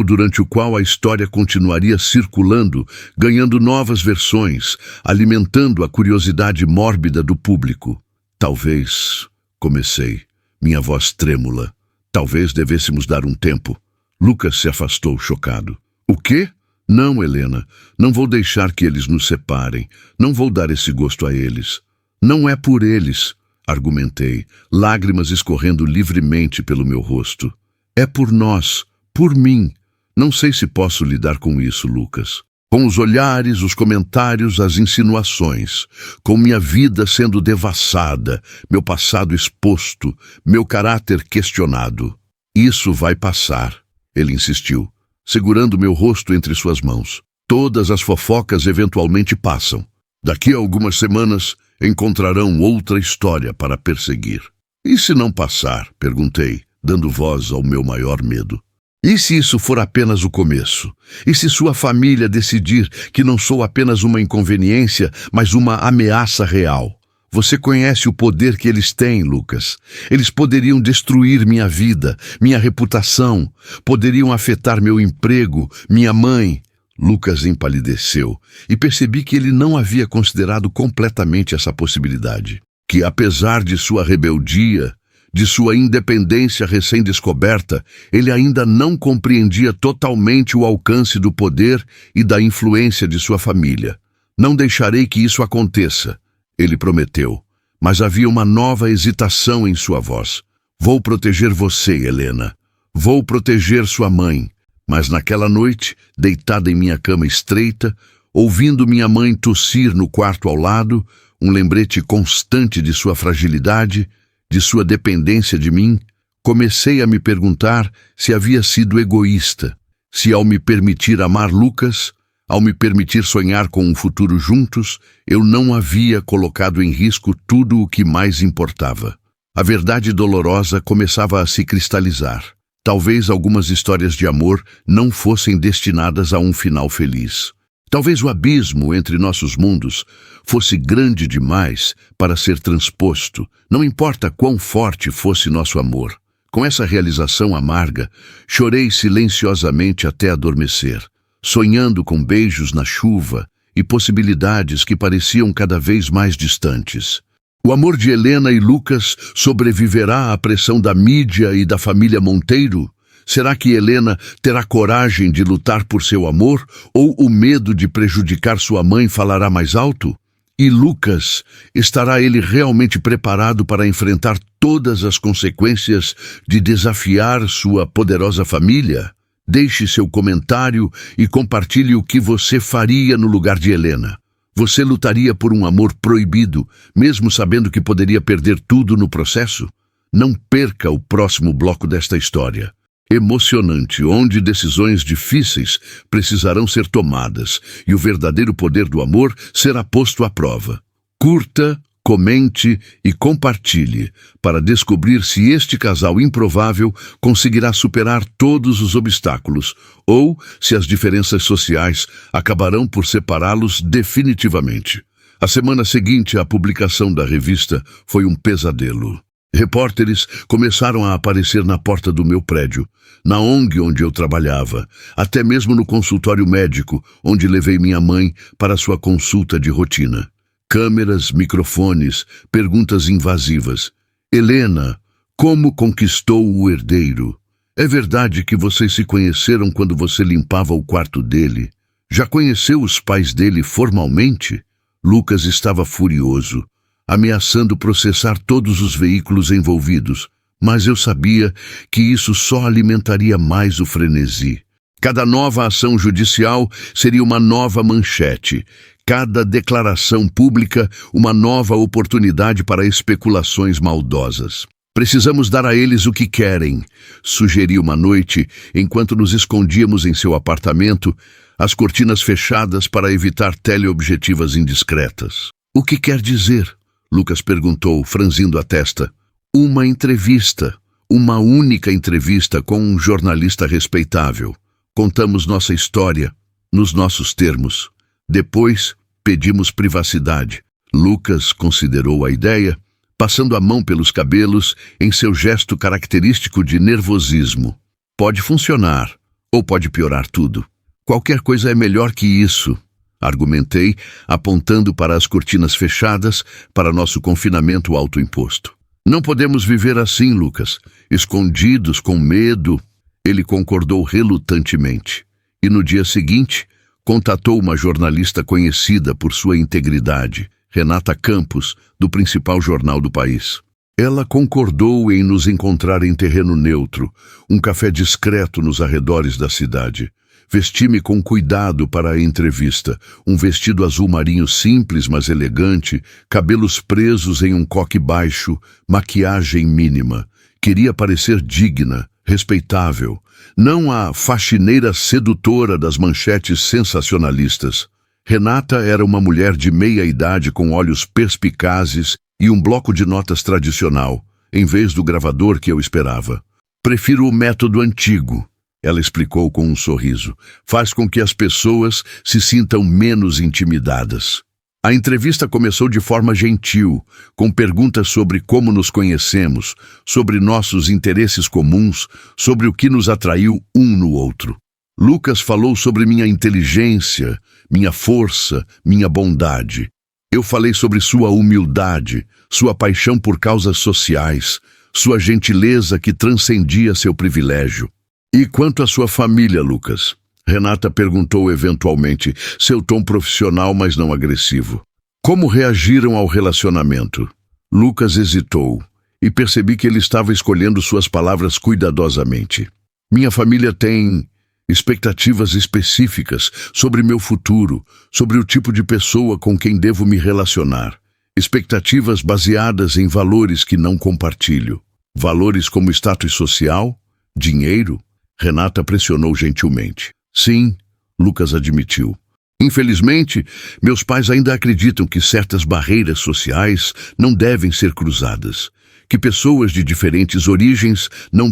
durante o qual a história continuaria circulando, ganhando novas versões, alimentando a curiosidade mórbida do público. "Talvez", comecei, minha voz trêmula, "talvez devêssemos dar um tempo." Lucas se afastou, chocado. "O quê?" "Não, Helena, não vou deixar que eles nos separem. Não vou dar esse gosto a eles." "Não é por eles", argumentei, lágrimas escorrendo livremente pelo meu rosto. "É por nós, por mim. Não sei se posso lidar com isso, Lucas. Com os olhares, os comentários, as insinuações, com minha vida sendo devassada, meu passado exposto, meu caráter questionado." "Isso vai passar", ele insistiu, segurando meu rosto entre suas mãos. "Todas as fofocas eventualmente passam. Daqui a algumas semanas encontrarão outra história para perseguir." "E se não passar?", perguntei, dando voz ao meu maior medo. E se isso for apenas o começo? E se sua família decidir que não sou apenas uma inconveniência, mas uma ameaça real? Você conhece o poder que eles têm, Lucas. Eles poderiam destruir minha vida, minha reputação, poderiam afetar meu emprego, minha mãe. Lucas empalideceu e percebi que ele não havia considerado completamente essa possibilidade. Que apesar de sua rebeldia, de sua independência recém-descoberta, ele ainda não compreendia totalmente o alcance do poder e da influência de sua família. Não deixarei que isso aconteça, ele prometeu, mas havia uma nova hesitação em sua voz. Vou proteger você, Helena. Vou proteger sua mãe. Mas naquela noite, deitada em minha cama estreita, ouvindo minha mãe tossir no quarto ao lado, um lembrete constante de sua fragilidade, de sua dependência de mim, comecei a me perguntar se havia sido egoísta, se ao me permitir amar Lucas, ao me permitir sonhar com um futuro juntos, eu não havia colocado em risco tudo o que mais importava. A verdade dolorosa começava a se cristalizar. Talvez algumas histórias de amor não fossem destinadas a um final feliz. Talvez o abismo entre nossos mundos fosse grande demais para ser transposto, não importa quão forte fosse nosso amor. Com essa realização amarga, chorei silenciosamente até adormecer, sonhando com beijos na chuva e possibilidades que pareciam cada vez mais distantes. O amor de Helena e Lucas sobreviverá à pressão da mídia e da família Monteiro? Será que Helena terá coragem de lutar por seu amor, ou o medo de prejudicar sua mãe falará mais alto? E Lucas, estará ele realmente preparado para enfrentar todas as consequências de desafiar sua poderosa família? Deixe seu comentário e compartilhe o que você faria no lugar de Helena. Você lutaria por um amor proibido, mesmo sabendo que poderia perder tudo no processo? Não perca o próximo bloco desta história. Emocionante, onde decisões difíceis precisarão ser tomadas e o verdadeiro poder do amor será posto à prova. Curta, comente e compartilhe para descobrir se este casal improvável conseguirá superar todos os obstáculos ou se as diferenças sociais acabarão por separá-los definitivamente. A semana seguinte à publicação da revista foi um pesadelo. Repórteres começaram a aparecer na porta do meu prédio, na ONG onde eu trabalhava, até mesmo no consultório médico, onde levei minha mãe para sua consulta de rotina. Câmeras, microfones, perguntas invasivas. Helena, como conquistou o herdeiro? É verdade que vocês se conheceram quando você limpava o quarto dele? Já conheceu os pais dele formalmente? Lucas estava furioso, ameaçando processar todos os veículos envolvidos, mas eu sabia que isso só alimentaria mais o frenesi. Cada nova ação judicial seria uma nova manchete, cada declaração pública uma nova oportunidade para especulações maldosas. Precisamos dar a eles o que querem, sugeri uma noite, enquanto nos escondíamos em seu apartamento, as cortinas fechadas para evitar teleobjetivas indiscretas. O que quer dizer? Lucas perguntou, franzindo a testa. Uma entrevista, uma única entrevista com um jornalista respeitável. Contamos nossa história, nos nossos termos. Depois, pedimos privacidade. Lucas considerou a ideia, passando a mão pelos cabelos em seu gesto característico de nervosismo. Pode funcionar, ou pode piorar tudo. Qualquer coisa é melhor que isso, argumentei, apontando para as cortinas fechadas para nosso confinamento autoimposto. Não podemos viver assim, Lucas, escondidos, com medo. Ele concordou relutantemente. E no dia seguinte, contatou uma jornalista conhecida por sua integridade, Renata Campos, do principal jornal do país. Ela concordou em nos encontrar em terreno neutro, um café discreto nos arredores da cidade. Vesti-me com cuidado para a entrevista, um vestido azul marinho simples, mas elegante, cabelos presos em um coque baixo, maquiagem mínima. Queria parecer digna, respeitável, não a faxineira sedutora das manchetes sensacionalistas. Renata era uma mulher de meia-idade com olhos perspicazes e um bloco de notas tradicional, em vez do gravador que eu esperava. Prefiro o método antigo. ela explicou com um sorriso. Faz com que as pessoas se sintam menos intimidadas. A entrevista começou de forma gentil, com perguntas sobre como nos conhecemos, sobre nossos interesses comuns, sobre o que nos atraiu um no outro. Lucas falou sobre minha inteligência, minha força, minha bondade. Eu falei sobre sua humildade, sua paixão por causas sociais, sua gentileza que transcendia seu privilégio. E quanto à sua família, Lucas? Renata perguntou eventualmente, seu tom profissional, mas não agressivo. Como reagiram ao relacionamento? Lucas hesitou, e percebi que ele estava escolhendo suas palavras cuidadosamente. Minha família tem expectativas específicas sobre meu futuro, sobre o tipo de pessoa com quem devo me relacionar. Expectativas baseadas em valores que não compartilho. Valores como status social, dinheiro. Renata pressionou gentilmente. Sim, Lucas admitiu. Infelizmente, meus pais ainda acreditam que certas barreiras sociais não devem ser cruzadas, que pessoas de diferentes origens não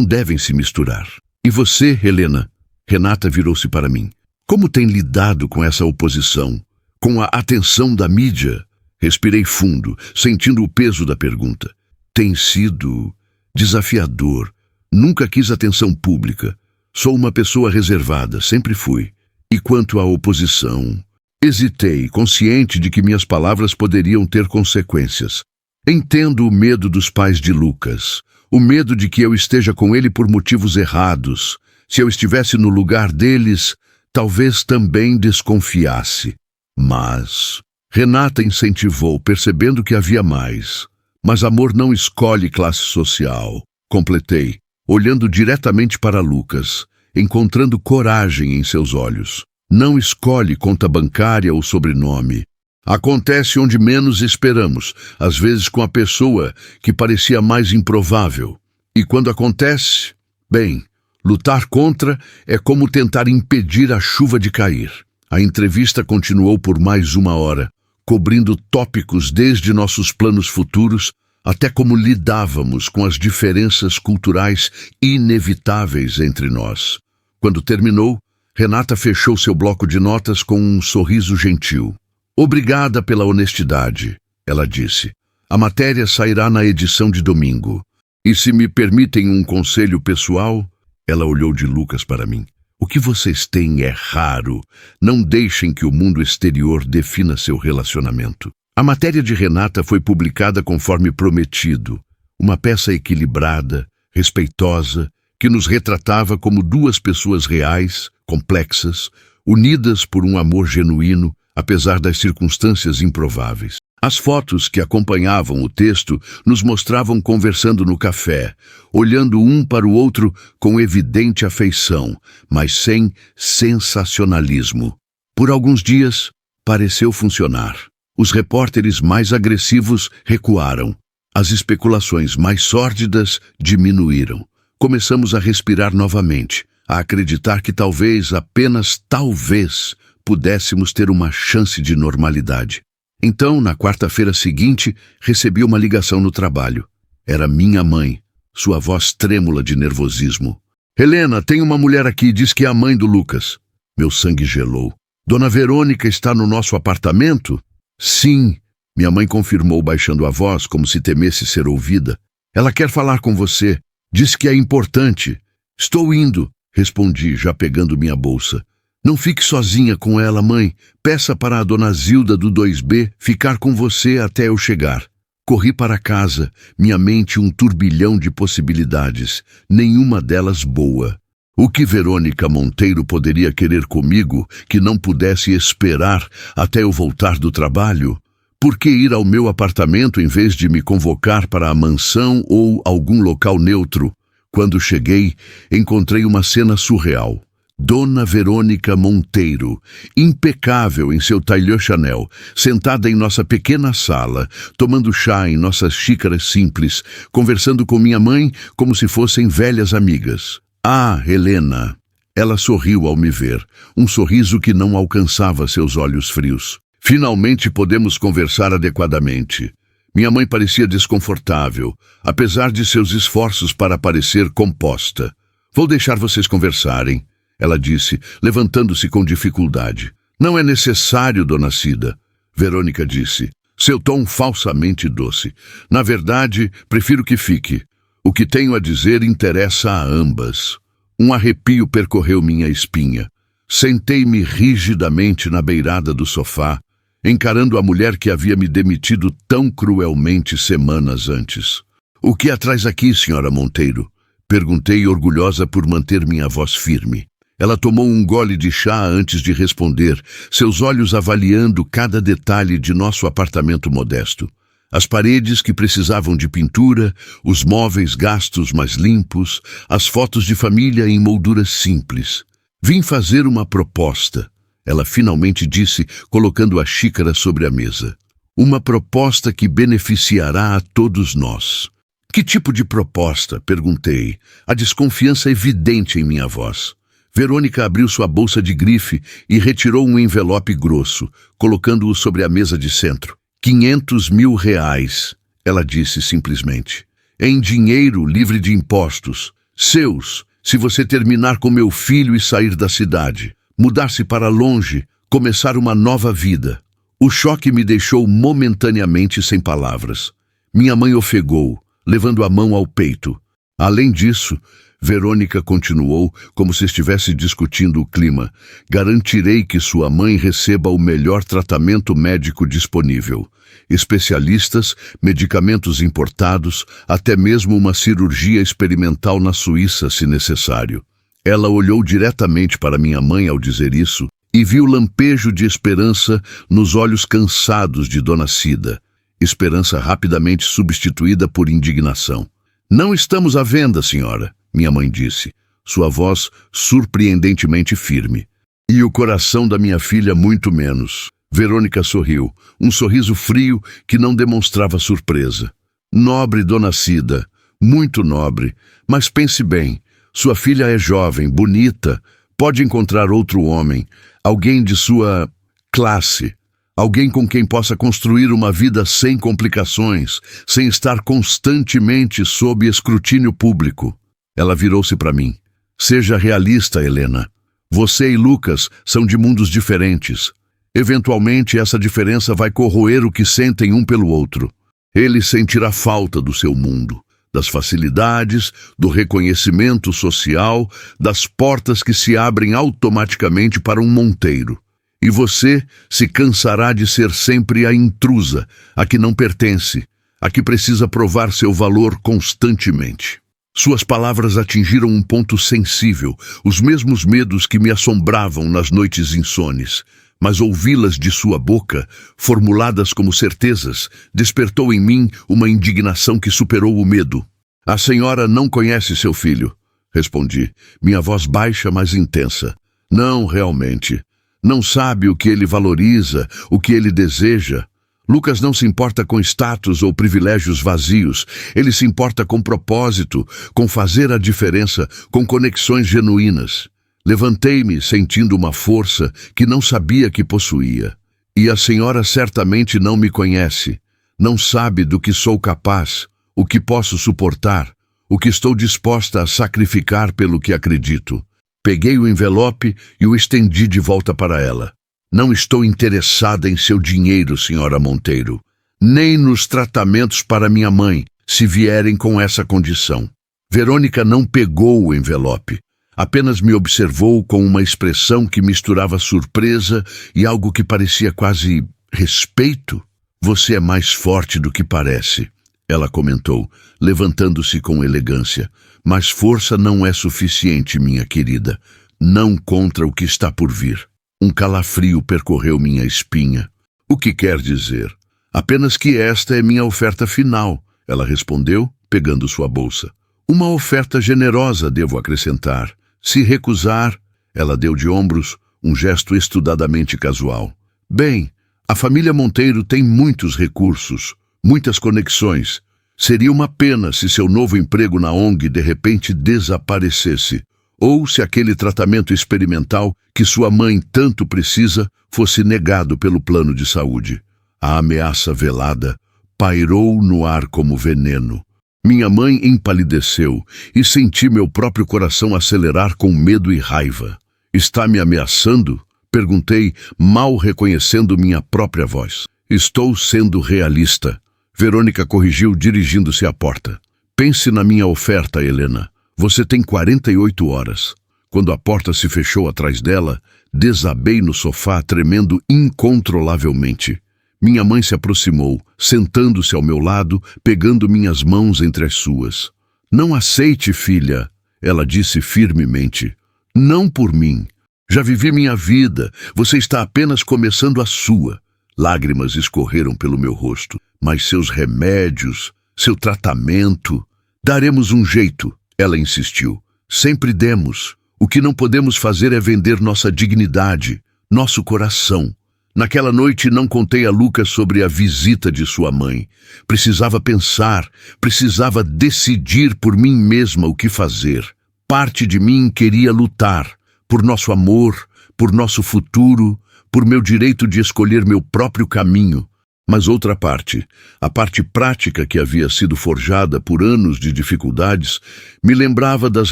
devem se misturar. E você, Helena? Renata virou-se para mim. Como tem lidado com essa oposição? Com a atenção da mídia? Respirei fundo, sentindo o peso da pergunta. Tem sido desafiador. Nunca quis atenção pública. Sou uma pessoa reservada, sempre fui. E quanto à oposição? Hesitei, consciente de que minhas palavras poderiam ter consequências. Entendo o medo dos pais de Lucas, o medo de que eu esteja com ele por motivos errados. Se eu estivesse no lugar deles, talvez também desconfiasse. Mas Renata incentivou, percebendo que havia mais. Mas amor não escolhe classe social. Completei, olhando diretamente para Lucas, encontrando coragem em seus olhos. Não escolhe conta bancária ou sobrenome. Acontece onde menos esperamos, às vezes com a pessoa que parecia mais improvável. E quando acontece, bem, lutar contra é como tentar impedir a chuva de cair. A entrevista continuou por mais 1 hora, cobrindo tópicos desde nossos planos futuros até como lidávamos com as diferenças culturais inevitáveis entre nós. Quando terminou, Renata fechou seu bloco de notas com um sorriso gentil. Obrigada pela honestidade, ela disse. A matéria sairá na edição de domingo. E se me permitem um conselho pessoal, ela olhou de Lucas para mim. O que vocês têm é raro. Não deixem que o mundo exterior defina seu relacionamento. A matéria de Renata foi publicada conforme prometido. Uma peça equilibrada, respeitosa, que nos retratava como 2 pessoas reais, complexas, unidas por um amor genuíno, apesar das circunstâncias improváveis. As fotos que acompanhavam o texto nos mostravam conversando no café, olhando um para o outro com evidente afeição, mas sem sensacionalismo. Por alguns dias, pareceu funcionar. Os repórteres mais agressivos recuaram. As especulações mais sórdidas diminuíram. Começamos a respirar novamente, a acreditar que talvez, apenas talvez, pudéssemos ter uma chance de normalidade. Então, na quarta-feira seguinte, recebi uma ligação no trabalho. Era minha mãe, sua voz trêmula de nervosismo. Helena, tem uma mulher aqui, diz que é a mãe do Lucas. Meu sangue gelou. Dona Verônica está no nosso apartamento? Sim, minha mãe confirmou baixando a voz como se temesse ser ouvida. Ela quer falar com você. Diz que é importante. Estou indo, respondi, já pegando minha bolsa. Não fique sozinha com ela, mãe. Peça para a dona Zilda do 2B ficar com você até eu chegar. Corri para casa, minha mente um turbilhão de possibilidades, nenhuma delas boa. O que Verônica Monteiro poderia querer comigo que não pudesse esperar até eu voltar do trabalho? Por que ir ao meu apartamento em vez de me convocar para a mansão ou algum local neutro? Quando cheguei, encontrei uma cena surreal. Dona Verônica Monteiro, impecável em seu tailleur Chanel, sentada em nossa pequena sala, tomando chá em nossas xícaras simples, conversando com minha mãe como se fossem velhas amigas. Ah, Helena! Ela sorriu ao me ver, um sorriso que não alcançava seus olhos frios. Finalmente podemos conversar adequadamente. Minha mãe parecia desconfortável, apesar de seus esforços para parecer composta. Vou deixar vocês conversarem, ela disse, levantando-se com dificuldade. Não é necessário, dona Cida, Verônica disse, seu tom falsamente doce. Na verdade, prefiro que fique. O que tenho a dizer interessa a ambas. Um arrepio percorreu minha espinha. Sentei-me rigidamente na beirada do sofá, encarando a mulher que havia me demitido tão cruelmente semanas antes. O que a traz aqui, senhora Monteiro? Perguntei, orgulhosa por manter minha voz firme. Ela tomou um gole de chá antes de responder, seus olhos avaliando cada detalhe de nosso apartamento modesto. As paredes que precisavam de pintura, os móveis gastos mais limpos, as fotos de família em molduras simples. Vim fazer uma proposta, ela finalmente disse, colocando a xícara sobre a mesa. Uma proposta que beneficiará a todos nós. Que tipo de proposta? Perguntei, a desconfiança evidente em minha voz. Verônica abriu sua bolsa de grife e retirou um envelope grosso, colocando-o sobre a mesa de centro. 500 mil reais, ela disse simplesmente. Em dinheiro livre de impostos. Seus, se você terminar com meu filho e sair da cidade. Mudar-se para longe, começar uma nova vida. O choque me deixou momentaneamente sem palavras. Minha mãe ofegou, levando a mão ao peito. Além disso, Verônica continuou, como se estivesse discutindo o clima. Garantirei que sua mãe receba o melhor tratamento médico disponível. Especialistas, medicamentos importados, até mesmo uma cirurgia experimental na Suíça, se necessário. Ela olhou diretamente para minha mãe ao dizer isso e viu lampejo de esperança nos olhos cansados de Dona Cida. Esperança rapidamente substituída por indignação. Não estamos à venda, senhora, minha mãe disse, sua voz surpreendentemente firme. E o coração da minha filha muito menos. Verônica sorriu, um sorriso frio que não demonstrava surpresa. Nobre Dona Cida, muito nobre, mas pense bem, sua filha é jovem, bonita, pode encontrar outro homem, alguém de sua classe, alguém com quem possa construir uma vida sem complicações, sem estar constantemente sob escrutínio público. Ela virou-se para mim. Seja realista, Helena. Você e Lucas são de mundos diferentes. Eventualmente, essa diferença vai corroer o que sentem um pelo outro. Ele sentirá falta do seu mundo, das facilidades, do reconhecimento social, das portas que se abrem automaticamente para um Monteiro. E você se cansará de ser sempre a intrusa, a que não pertence, a que precisa provar seu valor constantemente. Suas palavras atingiram um ponto sensível, os mesmos medos que me assombravam nas noites insones. Mas ouvi-las de sua boca, formuladas como certezas, despertou em mim uma indignação que superou o medo. A senhora não conhece seu filho, respondi, minha voz baixa, mas intensa. Não, realmente. Não sabe o que ele valoriza, o que ele deseja. Lucas não se importa com status ou privilégios vazios. Ele se importa com propósito, com fazer a diferença, com conexões genuínas. Levantei-me, sentindo uma força que não sabia que possuía. E a senhora certamente não me conhece. Não sabe do que sou capaz, o que posso suportar, o que estou disposta a sacrificar pelo que acredito. Peguei o envelope e o estendi de volta para ela. Não estou interessada em seu dinheiro, senhora Monteiro, nem nos tratamentos para minha mãe, se vierem com essa condição. Verônica não pegou o envelope. Apenas me observou com uma expressão que misturava surpresa e algo que parecia quase respeito. Você é mais forte do que parece, ela comentou, levantando-se com elegância. Mas força não é suficiente, minha querida. Não contra o que está por vir. Um calafrio percorreu minha espinha. O que quer dizer? Apenas que esta é minha oferta final, ela respondeu, pegando sua bolsa. Uma oferta generosa, devo acrescentar. Se recusar, ela deu de ombros, um gesto estudadamente casual. Bem, a família Monteiro tem muitos recursos, muitas conexões. Seria uma pena se seu novo emprego na ONG de repente desaparecesse, ou se aquele tratamento experimental que sua mãe tanto precisa fosse negado pelo plano de saúde. A ameaça velada pairou no ar como veneno. Minha mãe empalideceu e senti meu próprio coração acelerar com medo e raiva. Está me ameaçando? Perguntei, mal reconhecendo minha própria voz. Estou sendo realista. Verônica corrigiu, dirigindo-se à porta. Pense na minha oferta, Helena. Você tem 48 horas. Quando a porta se fechou atrás dela, desabei no sofá, tremendo incontrolavelmente. Minha mãe se aproximou, sentando-se ao meu lado, pegando minhas mãos entre as suas. Não aceite, filha, ela disse firmemente. Não por mim. Já vivi minha vida, você está apenas começando a sua. Lágrimas escorreram pelo meu rosto. Mas seus remédios, seu tratamento... Daremos um jeito, ela insistiu. Sempre demos. O que não podemos fazer é vender nossa dignidade, nosso coração. Naquela noite não contei a Lucas sobre a visita de sua mãe. Precisava pensar, precisava decidir por mim mesma o que fazer. Parte de mim queria lutar por nosso amor, por nosso futuro, por meu direito de escolher meu próprio caminho. Mas outra parte, a parte prática que havia sido forjada por anos de dificuldades, me lembrava das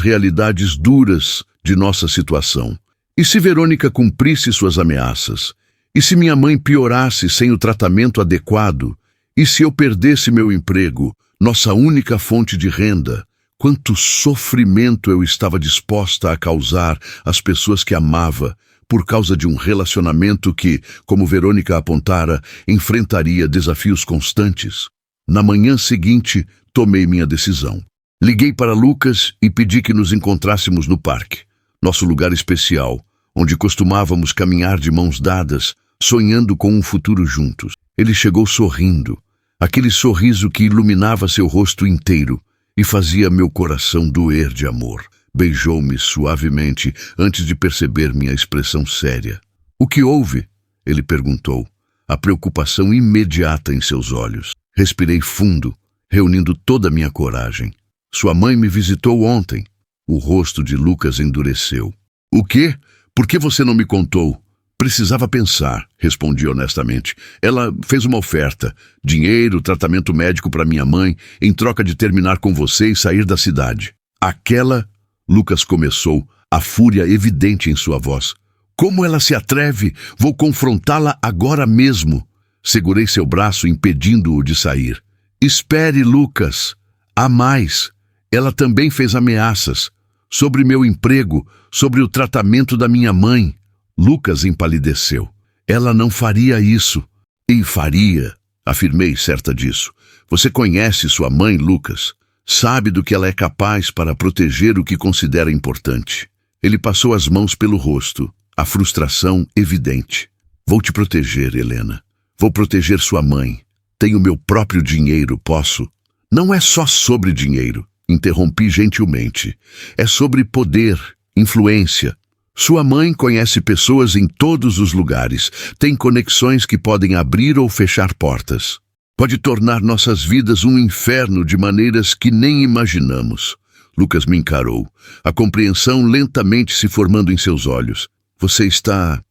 realidades duras de nossa situação. E se Verônica cumprisse suas ameaças? E se minha mãe piorasse sem o tratamento adequado? E se eu perdesse meu emprego, nossa única fonte de renda? Quanto sofrimento eu estava disposta a causar às pessoas que amava, por causa de um relacionamento que, como Verônica apontara, enfrentaria desafios constantes. Na manhã seguinte, tomei minha decisão. Liguei para Lucas e pedi que nos encontrássemos no parque, nosso lugar especial, onde costumávamos caminhar de mãos dadas, sonhando com um futuro juntos. Ele chegou sorrindo, aquele sorriso que iluminava seu rosto inteiro e fazia meu coração doer de amor. Beijou-me suavemente antes de perceber minha expressão séria. O que houve? Ele perguntou, a preocupação imediata em seus olhos. Respirei fundo, reunindo toda a minha coragem. Sua mãe me visitou ontem. O rosto de Lucas endureceu. O quê? Por que você não me contou? Precisava pensar, respondi honestamente. Ela fez uma oferta. Dinheiro, tratamento médico para minha mãe, em troca de terminar com você e sair da cidade. Aquela... Lucas começou, a fúria evidente em sua voz. Como ela se atreve? Vou confrontá-la agora mesmo. Segurei seu braço, impedindo-o de sair. Espere, Lucas. Há mais. Ela também fez ameaças. Sobre meu emprego, sobre o tratamento da minha mãe. Lucas empalideceu. Ela não faria isso. E faria, afirmei certa disso. Você conhece sua mãe, Lucas. Sabe do que ela é capaz para proteger o que considera importante. Ele passou as mãos pelo rosto, a frustração evidente. Vou te proteger, Helena. Vou proteger sua mãe. Tenho meu próprio dinheiro, posso? Não é só sobre dinheiro, interrompi gentilmente. É sobre poder, influência. Sua mãe conhece pessoas em todos os lugares, tem conexões que podem abrir ou fechar portas. Pode tornar nossas vidas um inferno de maneiras que nem imaginamos. Lucas me encarou, a compreensão lentamente se formando em seus olhos. Você está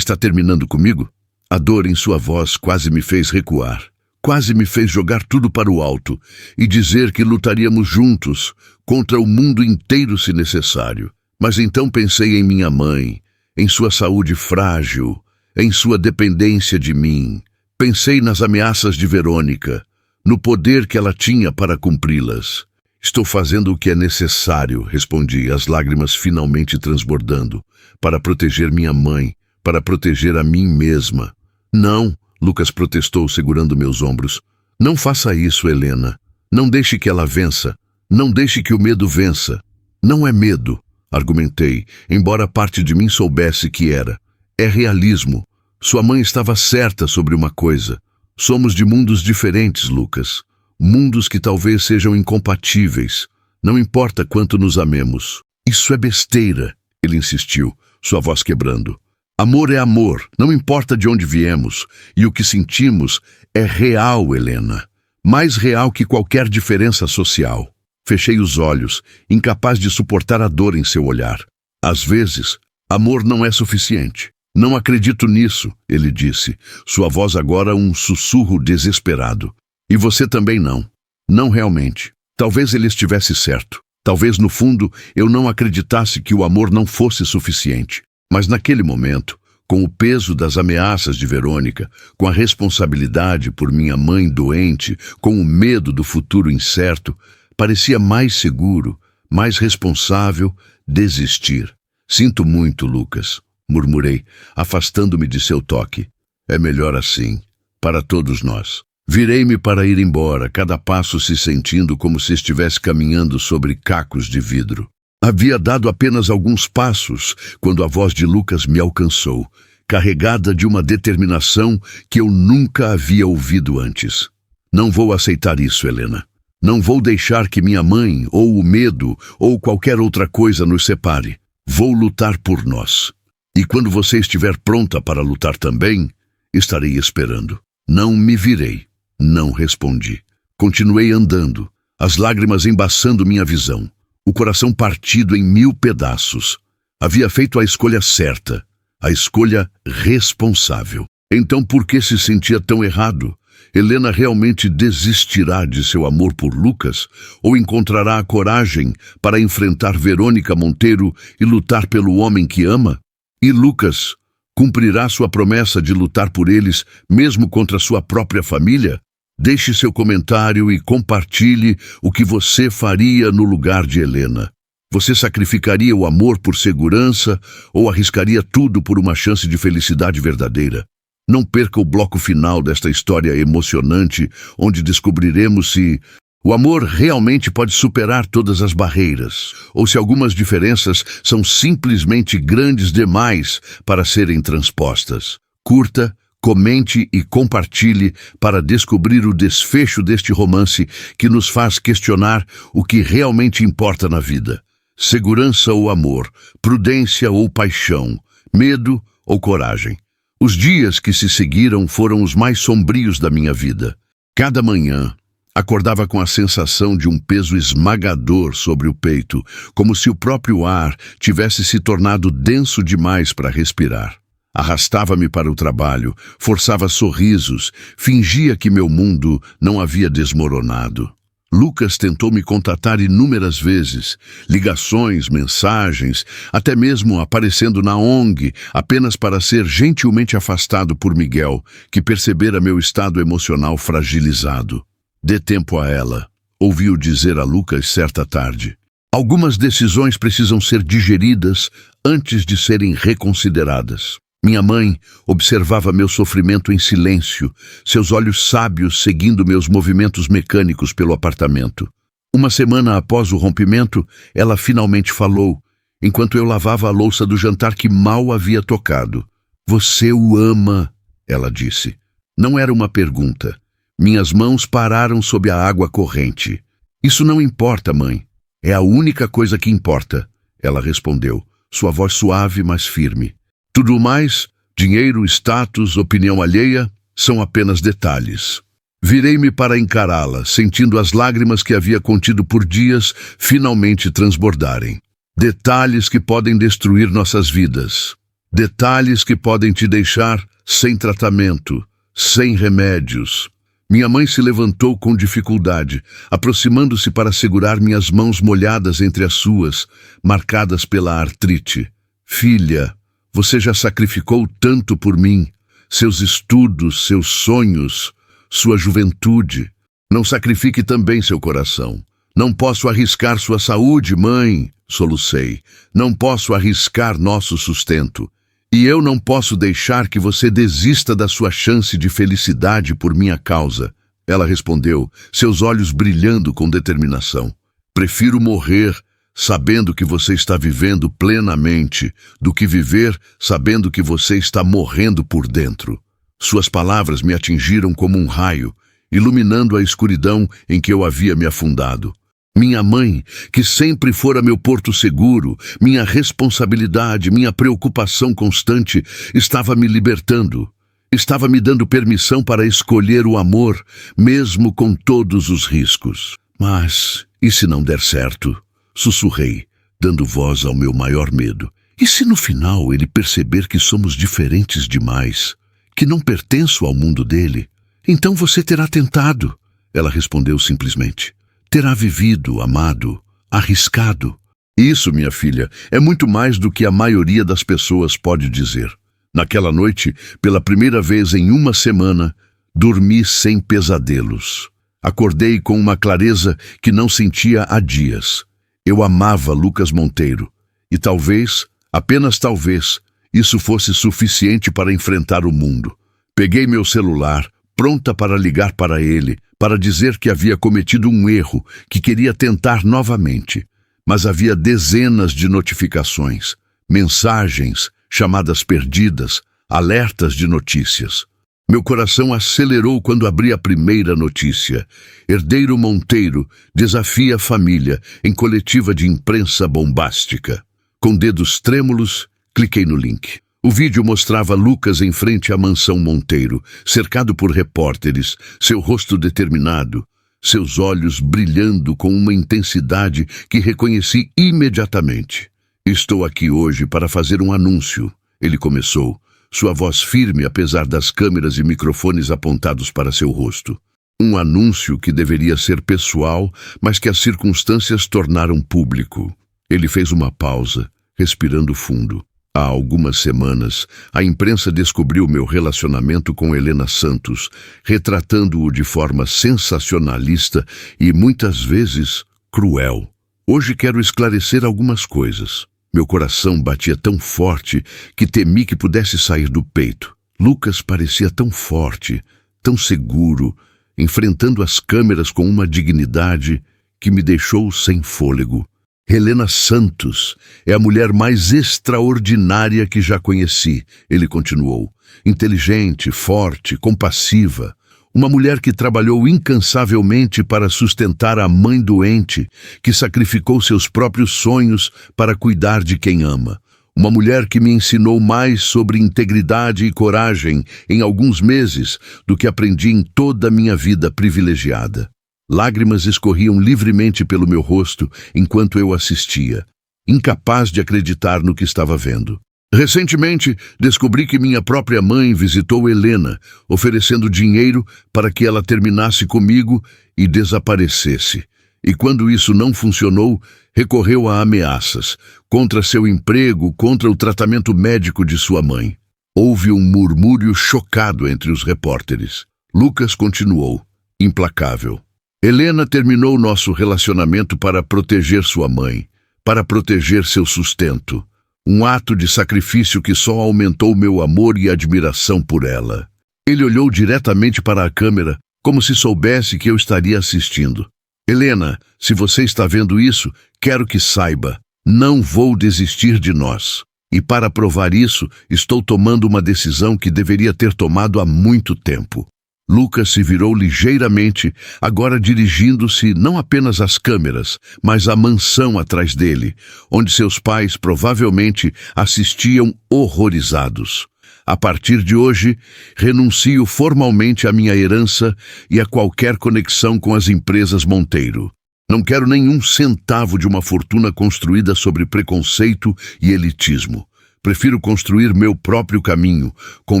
terminando comigo? A dor em sua voz quase me fez recuar. Quase me fez jogar tudo para o alto e dizer que lutaríamos juntos, contra o mundo inteiro se necessário. Mas então pensei em minha mãe, em sua saúde frágil, em sua dependência de mim. Pensei nas ameaças de Verônica, no poder que ela tinha para cumpri-las. Estou fazendo o que é necessário, respondi, as lágrimas finalmente transbordando, para proteger minha mãe, para proteger a mim mesma. Não, Lucas protestou, segurando meus ombros. Não faça isso, Helena. Não deixe que ela vença. Não deixe que o medo vença. Não é medo, argumentei, embora parte de mim soubesse que era. É realismo. Sua mãe estava certa sobre uma coisa. Somos de mundos diferentes, Lucas. Mundos que talvez sejam incompatíveis. Não importa quanto nos amemos. Isso é besteira, ele insistiu, sua voz quebrando. Amor é amor, não importa de onde viemos. E o que sentimos é real, Helena. Mais real que qualquer diferença social. Fechei os olhos, incapaz de suportar a dor em seu olhar. Às vezes, amor não é suficiente. Não acredito nisso, ele disse, sua voz agora um sussurro desesperado. E você também não. Não realmente. Talvez ele estivesse certo. Talvez, no fundo, eu não acreditasse que o amor não fosse suficiente. Mas naquele momento, com o peso das ameaças de Verônica, com a responsabilidade por minha mãe doente, com o medo do futuro incerto, parecia mais seguro, mais responsável desistir. Sinto muito, Lucas, murmurei, afastando-me de seu toque. É melhor assim, para todos nós. Virei-me para ir embora, cada passo se sentindo como se estivesse caminhando sobre cacos de vidro. Havia dado apenas alguns passos quando a voz de Lucas me alcançou, carregada de uma determinação que eu nunca havia ouvido antes. Não vou aceitar isso, Helena. Não vou deixar que minha mãe, ou o medo, ou qualquer outra coisa nos separe. Vou lutar por nós. E quando você estiver pronta para lutar também, estarei esperando. Não me virei. Não respondi. Continuei andando, as lágrimas embaçando minha visão, o coração partido em 1000 pedaços. Havia feito a escolha certa, a escolha responsável. Então por que se sentia tão errado? Helena realmente desistirá de seu amor por Lucas ou encontrará a coragem para enfrentar Verônica Monteiro e lutar pelo homem que ama? E Lucas cumprirá sua promessa de lutar por eles mesmo contra sua própria família? Deixe seu comentário e compartilhe o que você faria no lugar de Helena. Você sacrificaria o amor por segurança ou arriscaria tudo por uma chance de felicidade verdadeira? Não perca o bloco final desta história emocionante, onde descobriremos se o amor realmente pode superar todas as barreiras, ou se algumas diferenças são simplesmente grandes demais para serem transpostas. Curta, comente e compartilhe para descobrir o desfecho deste romance que nos faz questionar o que realmente importa na vida. Segurança ou amor, prudência ou paixão, medo ou coragem. Os dias que se seguiram foram os mais sombrios da minha vida. Cada manhã, acordava com a sensação de um peso esmagador sobre o peito, como se o próprio ar tivesse se tornado denso demais para respirar. Arrastava-me para o trabalho, forçava sorrisos, fingia que meu mundo não havia desmoronado. Lucas tentou me contatar inúmeras vezes, ligações, mensagens, até mesmo aparecendo na ONG, apenas para ser gentilmente afastado por Miguel, que percebera meu estado emocional fragilizado. Dê tempo a ela, ouvi-o dizer a Lucas certa tarde. Algumas decisões precisam ser digeridas antes de serem reconsideradas. Minha mãe observava meu sofrimento em silêncio, seus olhos sábios seguindo meus movimentos mecânicos pelo apartamento. Uma semana após o rompimento, ela finalmente falou, enquanto eu lavava a louça do jantar que mal havia tocado. Você o ama, ela disse. Não era uma pergunta. Minhas mãos pararam sob a água corrente. Isso não importa, mãe. É a única coisa que importa, ela respondeu, sua voz suave, mas firme. Tudo mais, dinheiro, status, opinião alheia, são apenas detalhes. Virei-me para encará-la, sentindo as lágrimas que havia contido por dias finalmente transbordarem. Detalhes que podem destruir nossas vidas. Detalhes que podem te deixar sem tratamento, sem remédios. Minha mãe se levantou com dificuldade, aproximando-se para segurar minhas mãos molhadas entre as suas, marcadas pela artrite. Filha, você já sacrificou tanto por mim, seus estudos, seus sonhos, sua juventude. Não sacrifique também seu coração. Não posso arriscar sua saúde, mãe, solucei. Não posso arriscar nosso sustento. E eu não posso deixar que você desista da sua chance de felicidade por minha causa. Ela respondeu, seus olhos brilhando com determinação. Prefiro morrer sabendo que você está vivendo plenamente, do que viver sabendo que você está morrendo por dentro. Suas palavras me atingiram como um raio, iluminando a escuridão em que eu havia me afundado. Minha mãe, que sempre fora meu porto seguro, minha responsabilidade, minha preocupação constante, estava me libertando. Estava me dando permissão para escolher o amor, mesmo com todos os riscos. Mas, e se não der certo? Sussurrei, dando voz ao meu maior medo. E se no final ele perceber que somos diferentes demais, que não pertenço ao mundo dele? Então você terá tentado, ela respondeu simplesmente. Terá vivido, amado, arriscado. Isso, minha filha, é muito mais do que a maioria das pessoas pode dizer. Naquela noite, pela primeira vez em uma semana, dormi sem pesadelos. Acordei com uma clareza que não sentia há dias. Eu amava Lucas Monteiro. E talvez, apenas talvez, isso fosse suficiente para enfrentar o mundo. Peguei meu celular, pronta para ligar para ele, para dizer que havia cometido um erro, que queria tentar novamente. Mas havia dezenas de notificações, mensagens, chamadas perdidas, alertas de notícias. Meu coração acelerou quando abri a primeira notícia. Herdeiro Monteiro desafia a família em coletiva de imprensa bombástica. Com dedos trêmulos, cliquei no link. O vídeo mostrava Lucas em frente à mansão Monteiro, cercado por repórteres, seu rosto determinado, seus olhos brilhando com uma intensidade que reconheci imediatamente. Estou aqui hoje para fazer um anúncio, ele começou, sua voz firme apesar das câmeras e microfones apontados para seu rosto. Um anúncio que deveria ser pessoal, mas que as circunstâncias tornaram público. Ele fez uma pausa, respirando fundo. Há algumas semanas, a imprensa descobriu meu relacionamento com Helena Santos, retratando-o de forma sensacionalista e, muitas vezes, cruel. Hoje quero esclarecer algumas coisas. Meu coração batia tão forte que temi que pudesse sair do peito. Lucas parecia tão forte, tão seguro, enfrentando as câmeras com uma dignidade que me deixou sem fôlego. Helena Santos é a mulher mais extraordinária que já conheci, ele continuou. Inteligente, forte, compassiva. Uma mulher que trabalhou incansavelmente para sustentar a mãe doente, que sacrificou seus próprios sonhos para cuidar de quem ama. Uma mulher que me ensinou mais sobre integridade e coragem em alguns meses do que aprendi em toda a minha vida privilegiada. Lágrimas escorriam livremente pelo meu rosto enquanto eu assistia, incapaz de acreditar no que estava vendo. Recentemente, descobri que minha própria mãe visitou Helena, oferecendo dinheiro para que ela terminasse comigo e desaparecesse. E quando isso não funcionou, recorreu a ameaças, contra seu emprego, contra o tratamento médico de sua mãe. Houve um murmúrio chocado entre os repórteres. Lucas continuou, implacável. Helena terminou nosso relacionamento para proteger sua mãe, para proteger seu sustento. Um ato de sacrifício que só aumentou meu amor e admiração por ela. Ele olhou diretamente para a câmera, como se soubesse que eu estaria assistindo. Helena, se você está vendo isso, quero que saiba, não vou desistir de nós. E para provar isso, estou tomando uma decisão que deveria ter tomado há muito tempo. Lucas se virou ligeiramente, agora dirigindo-se não apenas às câmeras, mas à mansão atrás dele, onde seus pais provavelmente assistiam horrorizados. A partir de hoje, renuncio formalmente à minha herança e a qualquer conexão com as empresas Monteiro. Não quero nenhum centavo de uma fortuna construída sobre preconceito e elitismo. Prefiro construir meu próprio caminho, com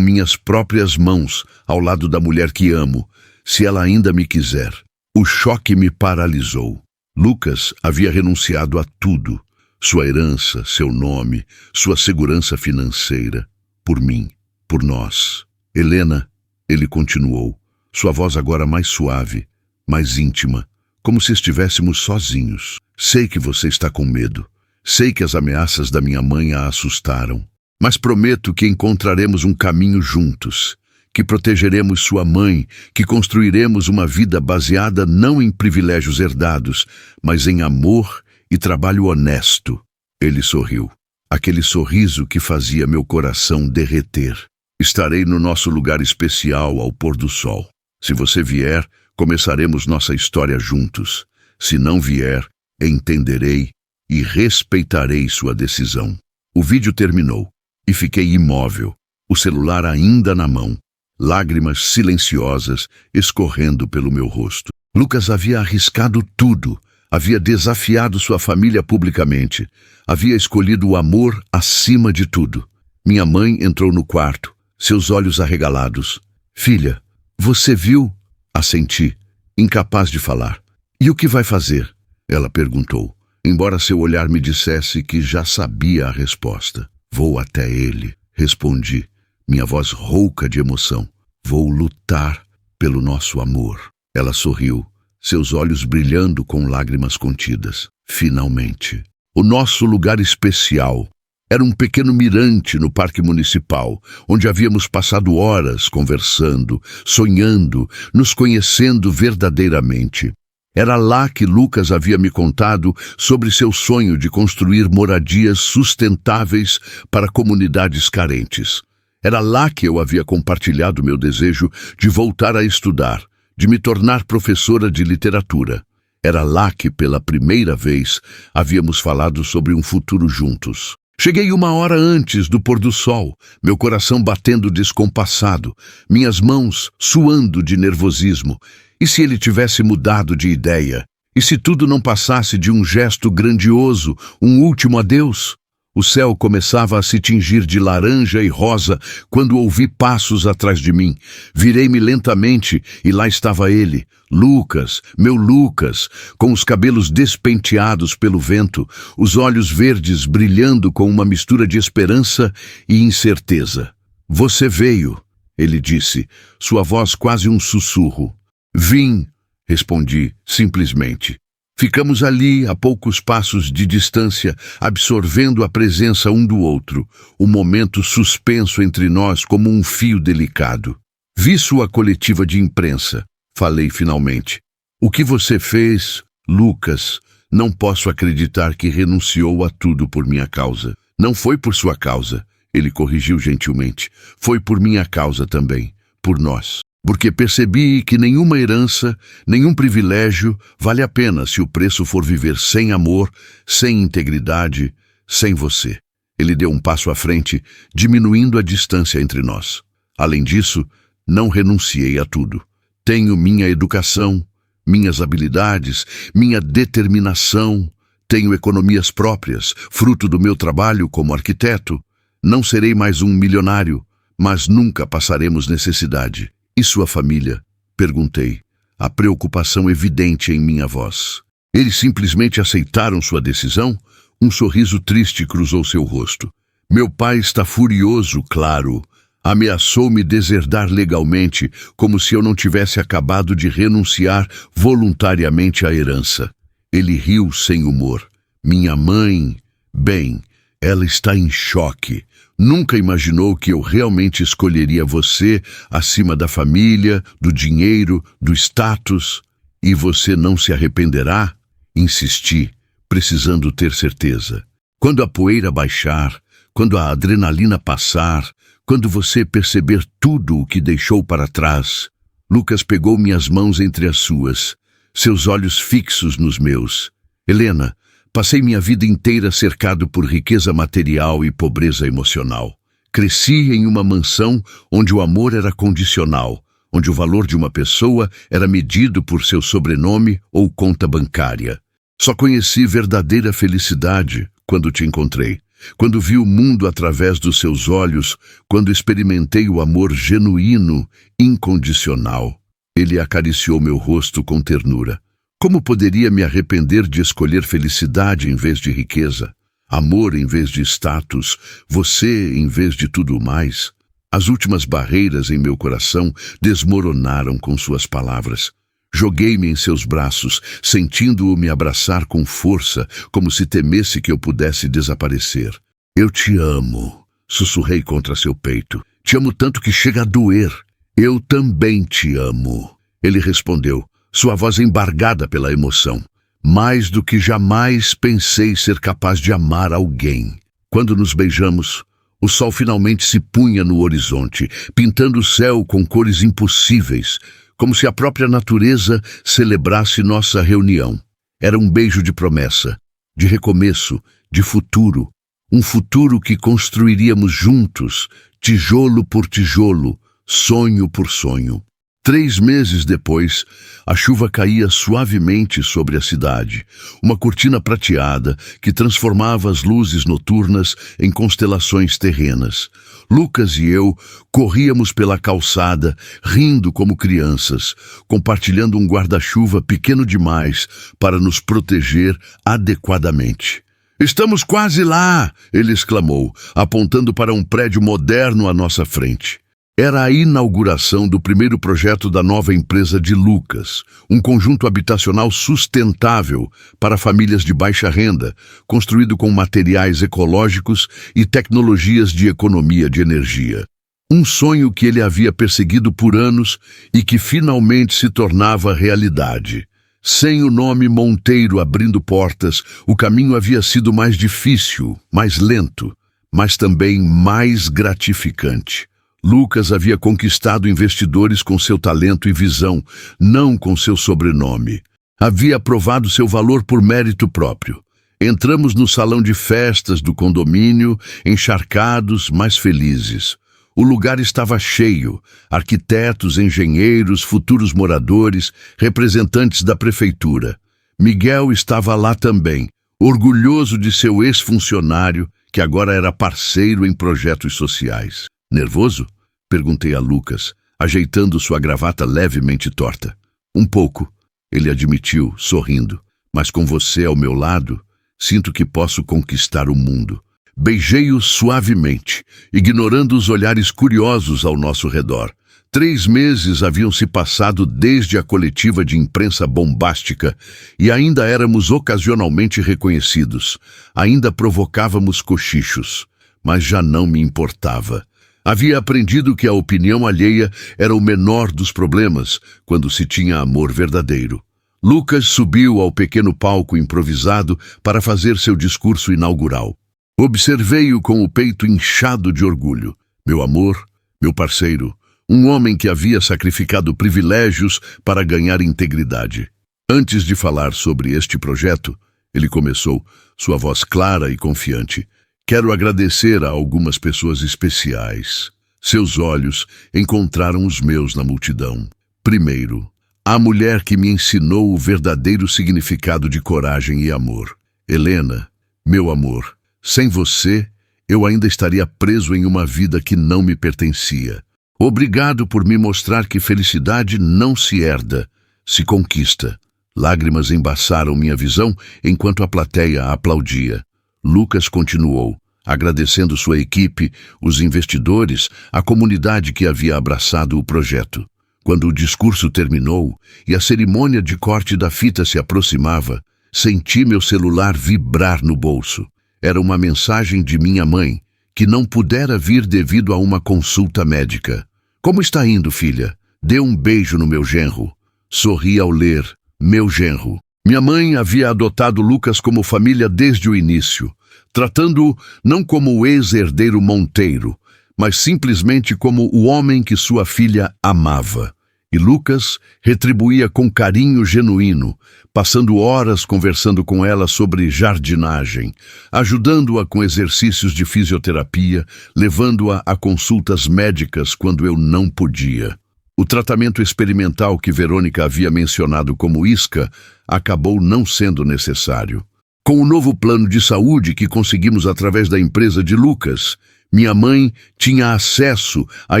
minhas próprias mãos, ao lado da mulher que amo, se ela ainda me quiser. O choque me paralisou. Lucas havia renunciado a tudo. Sua herança, seu nome, sua segurança financeira. Por mim, por nós. Helena, ele continuou, sua voz agora mais suave, mais íntima, como se estivéssemos sozinhos. Sei que você está com medo. Sei que as ameaças da minha mãe a assustaram, mas prometo que encontraremos um caminho juntos, que protegeremos sua mãe, que construiremos uma vida baseada não em privilégios herdados, mas em amor e trabalho honesto. Ele sorriu, aquele sorriso que fazia meu coração derreter. Estarei no nosso lugar especial ao pôr do sol. Se você vier, começaremos nossa história juntos. Se não vier, entenderei e respeitarei sua decisão. O vídeo terminou e fiquei imóvel, o celular ainda na mão, lágrimas silenciosas escorrendo pelo meu rosto. Lucas havia arriscado tudo, havia desafiado sua família publicamente, havia escolhido o amor acima de tudo. Minha mãe entrou no quarto, seus olhos arregalados. Filha, você viu? Assenti, incapaz de falar. E o que vai fazer? Ela perguntou, embora seu olhar me dissesse que já sabia a resposta. Vou até ele, respondi, minha voz rouca de emoção. Vou lutar pelo nosso amor. Ela sorriu, seus olhos brilhando com lágrimas contidas. Finalmente. O nosso lugar especial era um pequeno mirante no Parque Municipal, onde havíamos passado horas conversando, sonhando, nos conhecendo verdadeiramente. Era lá que Lucas havia me contado sobre seu sonho de construir moradias sustentáveis para comunidades carentes. Era lá que eu havia compartilhado meu desejo de voltar a estudar, de me tornar professora de literatura. Era lá que, pela primeira vez, havíamos falado sobre um futuro juntos. Cheguei 1 hora antes do pôr do sol, meu coração batendo descompassado, minhas mãos suando de nervosismo. E se ele tivesse mudado de ideia? E se tudo não passasse de um gesto grandioso, um último adeus? O céu começava a se tingir de laranja e rosa quando ouvi passos atrás de mim. Virei-me lentamente e lá estava ele, Lucas, meu Lucas, com os cabelos despenteados pelo vento, os olhos verdes brilhando com uma mistura de esperança e incerteza. Você veio, ele disse, sua voz quase um sussurro. Vim, respondi, simplesmente. Ficamos ali, a poucos passos de distância, absorvendo a presença um do outro, o momento suspenso entre nós como um fio delicado. Vi sua coletiva de imprensa, falei finalmente. O que você fez, Lucas? Não posso acreditar que renunciou a tudo por minha causa. Não foi por sua causa, ele corrigiu gentilmente. Foi por minha causa também, por nós. Porque percebi que nenhuma herança, nenhum privilégio vale a pena se o preço for viver sem amor, sem integridade, sem você. Ele deu um passo à frente, diminuindo a distância entre nós. Além disso, não renunciei a tudo. Tenho minha educação, minhas habilidades, minha determinação. Tenho economias próprias, fruto do meu trabalho como arquiteto. Não serei mais um milionário, mas nunca passaremos necessidade. E sua família? Perguntei, a preocupação evidente em minha voz. Eles simplesmente aceitaram sua decisão? Um sorriso triste cruzou seu rosto. Meu pai está furioso, claro. Ameaçou-me deserdar legalmente, como se eu não tivesse acabado de renunciar voluntariamente à herança. Ele riu sem humor. Minha mãe, bem, ela está em choque. Nunca imaginou que eu realmente escolheria você acima da família, do dinheiro, do status. E você não se arrependerá? Insisti, precisando ter certeza. Quando a poeira baixar, quando a adrenalina passar, quando você perceber tudo o que deixou para trás. Lucas pegou minhas mãos entre as suas, seus olhos fixos nos meus. Helena, passei minha vida inteira cercado por riqueza material e pobreza emocional. Cresci em uma mansão onde o amor era condicional, onde o valor de uma pessoa era medido por seu sobrenome ou conta bancária. Só conheci verdadeira felicidade quando te encontrei, quando vi o mundo através dos seus olhos, quando experimentei o amor genuíno, incondicional. Ele acariciou meu rosto com ternura. Como poderia me arrepender de escolher felicidade em vez de riqueza? Amor em vez de status? Você em vez de tudo mais? As últimas barreiras em meu coração desmoronaram com suas palavras. Joguei-me em seus braços, sentindo-o me abraçar com força, como se temesse que eu pudesse desaparecer. Eu te amo, sussurrei contra seu peito. Te amo tanto que chega a doer. Eu também te amo. Ele respondeu, sua voz embargada pela emoção. Mais do que jamais pensei ser capaz de amar alguém. Quando nos beijamos, o sol finalmente se punha no horizonte, pintando o céu com cores impossíveis, como se a própria natureza celebrasse nossa reunião. Era um beijo de promessa, de recomeço, de futuro. Um futuro que construiríamos juntos, tijolo por tijolo, sonho por sonho. 3 meses depois, a chuva caía suavemente sobre a cidade, uma cortina prateada que transformava as luzes noturnas em constelações terrenas. Lucas e eu corríamos pela calçada, rindo como crianças, compartilhando um guarda-chuva pequeno demais para nos proteger adequadamente. "Estamos quase lá!" ele exclamou, apontando para um prédio moderno à nossa frente. Era a inauguração do primeiro projeto da nova empresa de Lucas, um conjunto habitacional sustentável para famílias de baixa renda, construído com materiais ecológicos e tecnologias de economia de energia. Um sonho que ele havia perseguido por anos e que finalmente se tornava realidade. Sem o nome Monteiro abrindo portas, o caminho havia sido mais difícil, mais lento, mas também mais gratificante. Lucas havia conquistado investidores com seu talento e visão, não com seu sobrenome. Havia provado seu valor por mérito próprio. Entramos no salão de festas do condomínio, encharcados, mas felizes. O lugar estava cheio, arquitetos, engenheiros, futuros moradores, representantes da prefeitura. Miguel estava lá também, orgulhoso de seu ex-funcionário, que agora era parceiro em projetos sociais. "Nervoso?" perguntei a Lucas, ajeitando sua gravata levemente torta. "Um pouco", ele admitiu, sorrindo. "Mas com você ao meu lado, sinto que posso conquistar o mundo." Beijei-o suavemente, ignorando os olhares curiosos ao nosso redor. 3 meses haviam se passado desde a coletiva de imprensa bombástica e ainda éramos ocasionalmente reconhecidos. Ainda provocávamos cochichos, mas já não me importava. Havia aprendido que a opinião alheia era o menor dos problemas quando se tinha amor verdadeiro. Lucas subiu ao pequeno palco improvisado para fazer seu discurso inaugural. Observei-o com o peito inchado de orgulho. Meu amor, meu parceiro, um homem que havia sacrificado privilégios para ganhar integridade. Antes de falar sobre este projeto, ele começou, sua voz clara e confiante. "Quero agradecer a algumas pessoas especiais. Seus olhos encontraram os meus na multidão. Primeiro, a mulher que me ensinou o verdadeiro significado de coragem e amor. Helena, meu amor, sem você, eu ainda estaria preso em uma vida que não me pertencia. Obrigado por me mostrar que felicidade não se herda, se conquista." Lágrimas embaçaram minha visão enquanto a plateia aplaudia. Lucas continuou, agradecendo sua equipe, os investidores, a comunidade que havia abraçado o projeto. Quando o discurso terminou e a cerimônia de corte da fita se aproximava, senti meu celular vibrar no bolso. Era uma mensagem de minha mãe, que não pudera vir devido a uma consulta médica. "Como está indo, filha? Dê um beijo no meu genro." Sorri ao ler, "meu genro." Minha mãe havia adotado Lucas como família desde o início, tratando-o não como o ex-herdeiro Monteiro, mas simplesmente como o homem que sua filha amava. E Lucas retribuía com carinho genuíno, passando horas conversando com ela sobre jardinagem, ajudando-a com exercícios de fisioterapia, levando-a a consultas médicas quando eu não podia. O tratamento experimental que Verônica havia mencionado como isca acabou não sendo necessário. Com o novo plano de saúde que conseguimos através da empresa de Lucas, minha mãe tinha acesso a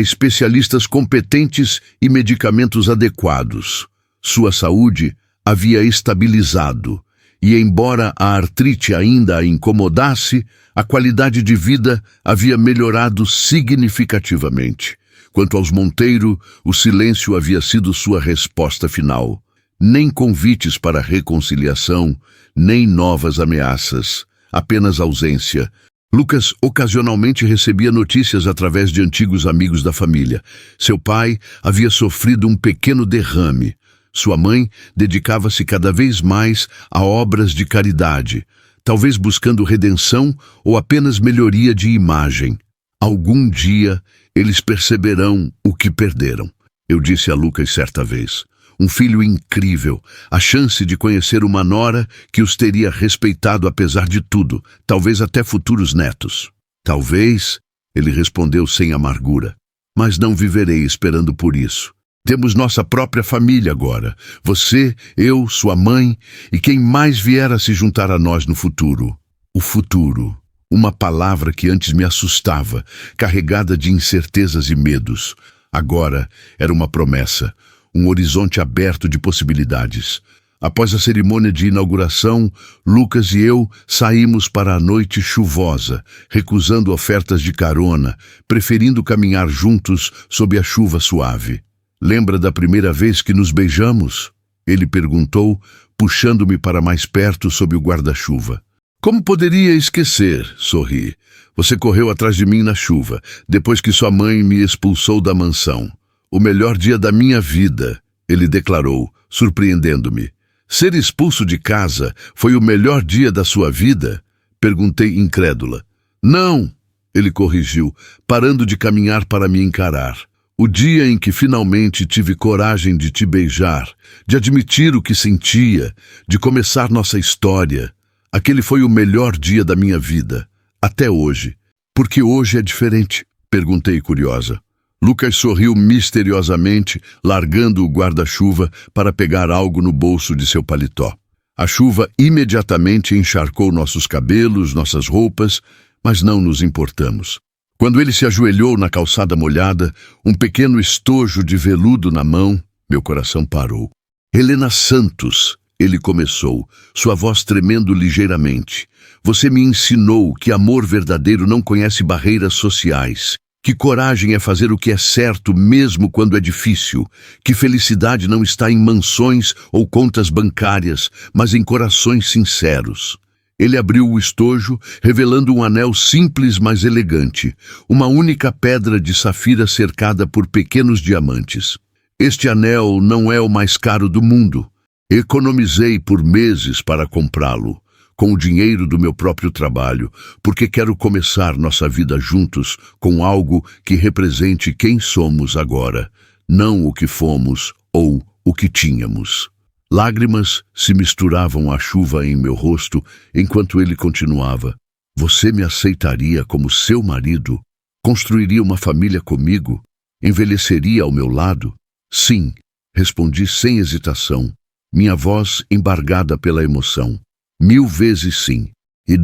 especialistas competentes e medicamentos adequados. Sua saúde havia estabilizado e, embora a artrite ainda a incomodasse, a qualidade de vida havia melhorado significativamente. Quanto aos Monteiro, o silêncio havia sido sua resposta final. Nem convites para reconciliação, nem novas ameaças, apenas ausência. Lucas ocasionalmente recebia notícias através de antigos amigos da família. Seu pai havia sofrido um pequeno derrame. Sua mãe dedicava-se cada vez mais a obras de caridade, talvez buscando redenção ou apenas melhoria de imagem. Algum dia eles perceberão o que perderam. Eu disse a Lucas certa vez. Um filho incrível, a chance de conhecer uma nora que os teria respeitado apesar de tudo, talvez até futuros netos. Talvez, ele respondeu sem amargura, mas não viverei esperando por isso. Temos nossa própria família agora. Você, eu, sua mãe e quem mais vier a se juntar a nós no futuro. O futuro. Uma palavra que antes me assustava, carregada de incertezas e medos. Agora era uma promessa, um horizonte aberto de possibilidades. Após a cerimônia de inauguração, Lucas e eu saímos para a noite chuvosa, recusando ofertas de carona, preferindo caminhar juntos sob a chuva suave. Lembra da primeira vez que nos beijamos? Ele perguntou, puxando-me para mais perto sob o guarda-chuva. Como poderia esquecer? Sorri. Você correu atrás de mim na chuva, depois que sua mãe me expulsou da mansão. O melhor dia da minha vida, ele declarou, surpreendendo-me. Ser expulso de casa foi o melhor dia da sua vida? Perguntei incrédula. Não, ele corrigiu, parando de caminhar para me encarar. O dia em que finalmente tive coragem de te beijar, de admitir o que sentia, de começar nossa história. Aquele foi o melhor dia da minha vida, até hoje. Porque hoje é diferente? Perguntei curiosa. Lucas sorriu misteriosamente, largando o guarda-chuva para pegar algo no bolso de seu paletó. A chuva imediatamente encharcou nossos cabelos, nossas roupas, mas não nos importamos. Quando ele se ajoelhou na calçada molhada, um pequeno estojo de veludo na mão, meu coração parou. Helena Santos, ele começou, sua voz tremendo ligeiramente. Você me ensinou que amor verdadeiro não conhece barreiras sociais, que coragem é fazer o que é certo mesmo quando é difícil, que felicidade não está em mansões ou contas bancárias, mas em corações sinceros. Ele abriu o estojo, revelando um anel simples, mas elegante, uma única pedra de safira cercada por pequenos diamantes. Este anel não é o mais caro do mundo. Economizei por meses para comprá-lo, com o dinheiro do meu próprio trabalho, porque quero começar nossa vida juntos com algo que represente quem somos agora, não o que fomos ou o que tínhamos. Lágrimas se misturavam à chuva em meu rosto enquanto ele continuava. Você me aceitaria como seu marido? Construiria uma família comigo? Envelheceria ao meu lado? Sim, respondi sem hesitação, minha voz embargada pela emoção. 1000 vezes sim. E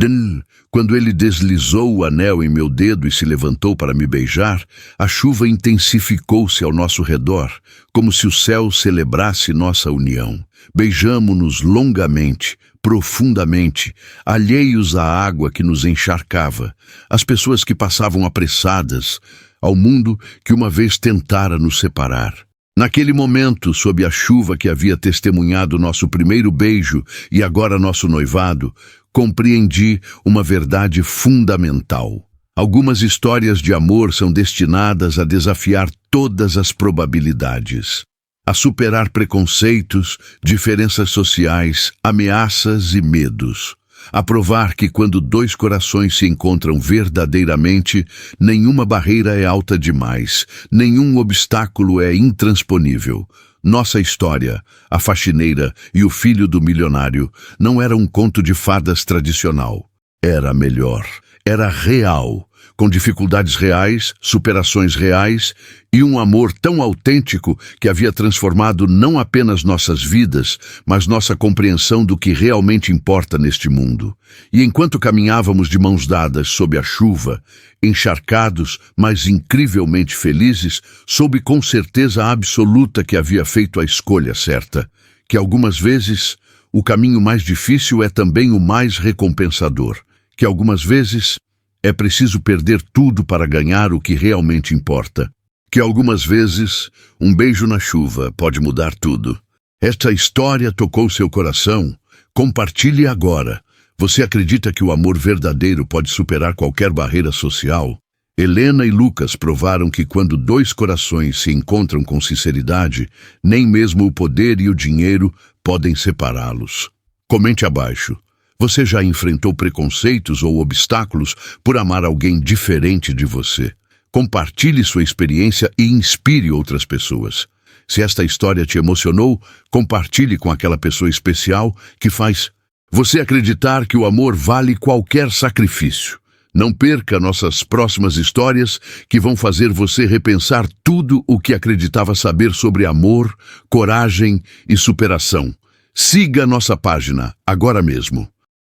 quando ele deslizou o anel em meu dedo e se levantou para me beijar, a chuva intensificou-se ao nosso redor, como se o céu celebrasse nossa união. Beijamo-nos longamente, profundamente, alheios à água que nos encharcava, às pessoas que passavam apressadas, ao mundo que uma vez tentara nos separar. Naquele momento, sob a chuva que havia testemunhado nosso primeiro beijo e agora nosso noivado, compreendi uma verdade fundamental. Algumas histórias de amor são destinadas a desafiar todas as probabilidades, a superar preconceitos, diferenças sociais, ameaças e medos, a provar que quando dois corações se encontram verdadeiramente, nenhuma barreira é alta demais, nenhum obstáculo é intransponível. Nossa história, a faxineira e o filho do milionário, não era um conto de fadas tradicional. Era melhor, era real, com dificuldades reais, superações reais e um amor tão autêntico que havia transformado não apenas nossas vidas, mas nossa compreensão do que realmente importa neste mundo. E enquanto caminhávamos de mãos dadas sob a chuva, encharcados, mas incrivelmente felizes, soube com certeza absoluta que havia feito a escolha certa, que algumas vezes o caminho mais difícil é também o mais recompensador, que algumas vezes é preciso perder tudo para ganhar o que realmente importa, que algumas vezes um beijo na chuva pode mudar tudo. Esta história tocou seu coração? Compartilhe agora. Você acredita que o amor verdadeiro pode superar qualquer barreira social? Helena e Lucas provaram que quando dois corações se encontram com sinceridade, nem mesmo o poder e o dinheiro podem separá-los. Comente abaixo. Você já enfrentou preconceitos ou obstáculos por amar alguém diferente de você? Compartilhe sua experiência e inspire outras pessoas. Se esta história te emocionou, compartilhe com aquela pessoa especial que faz você acreditar que o amor vale qualquer sacrifício. Não perca nossas próximas histórias que vão fazer você repensar tudo o que acreditava saber sobre amor, coragem e superação. Siga nossa página agora mesmo.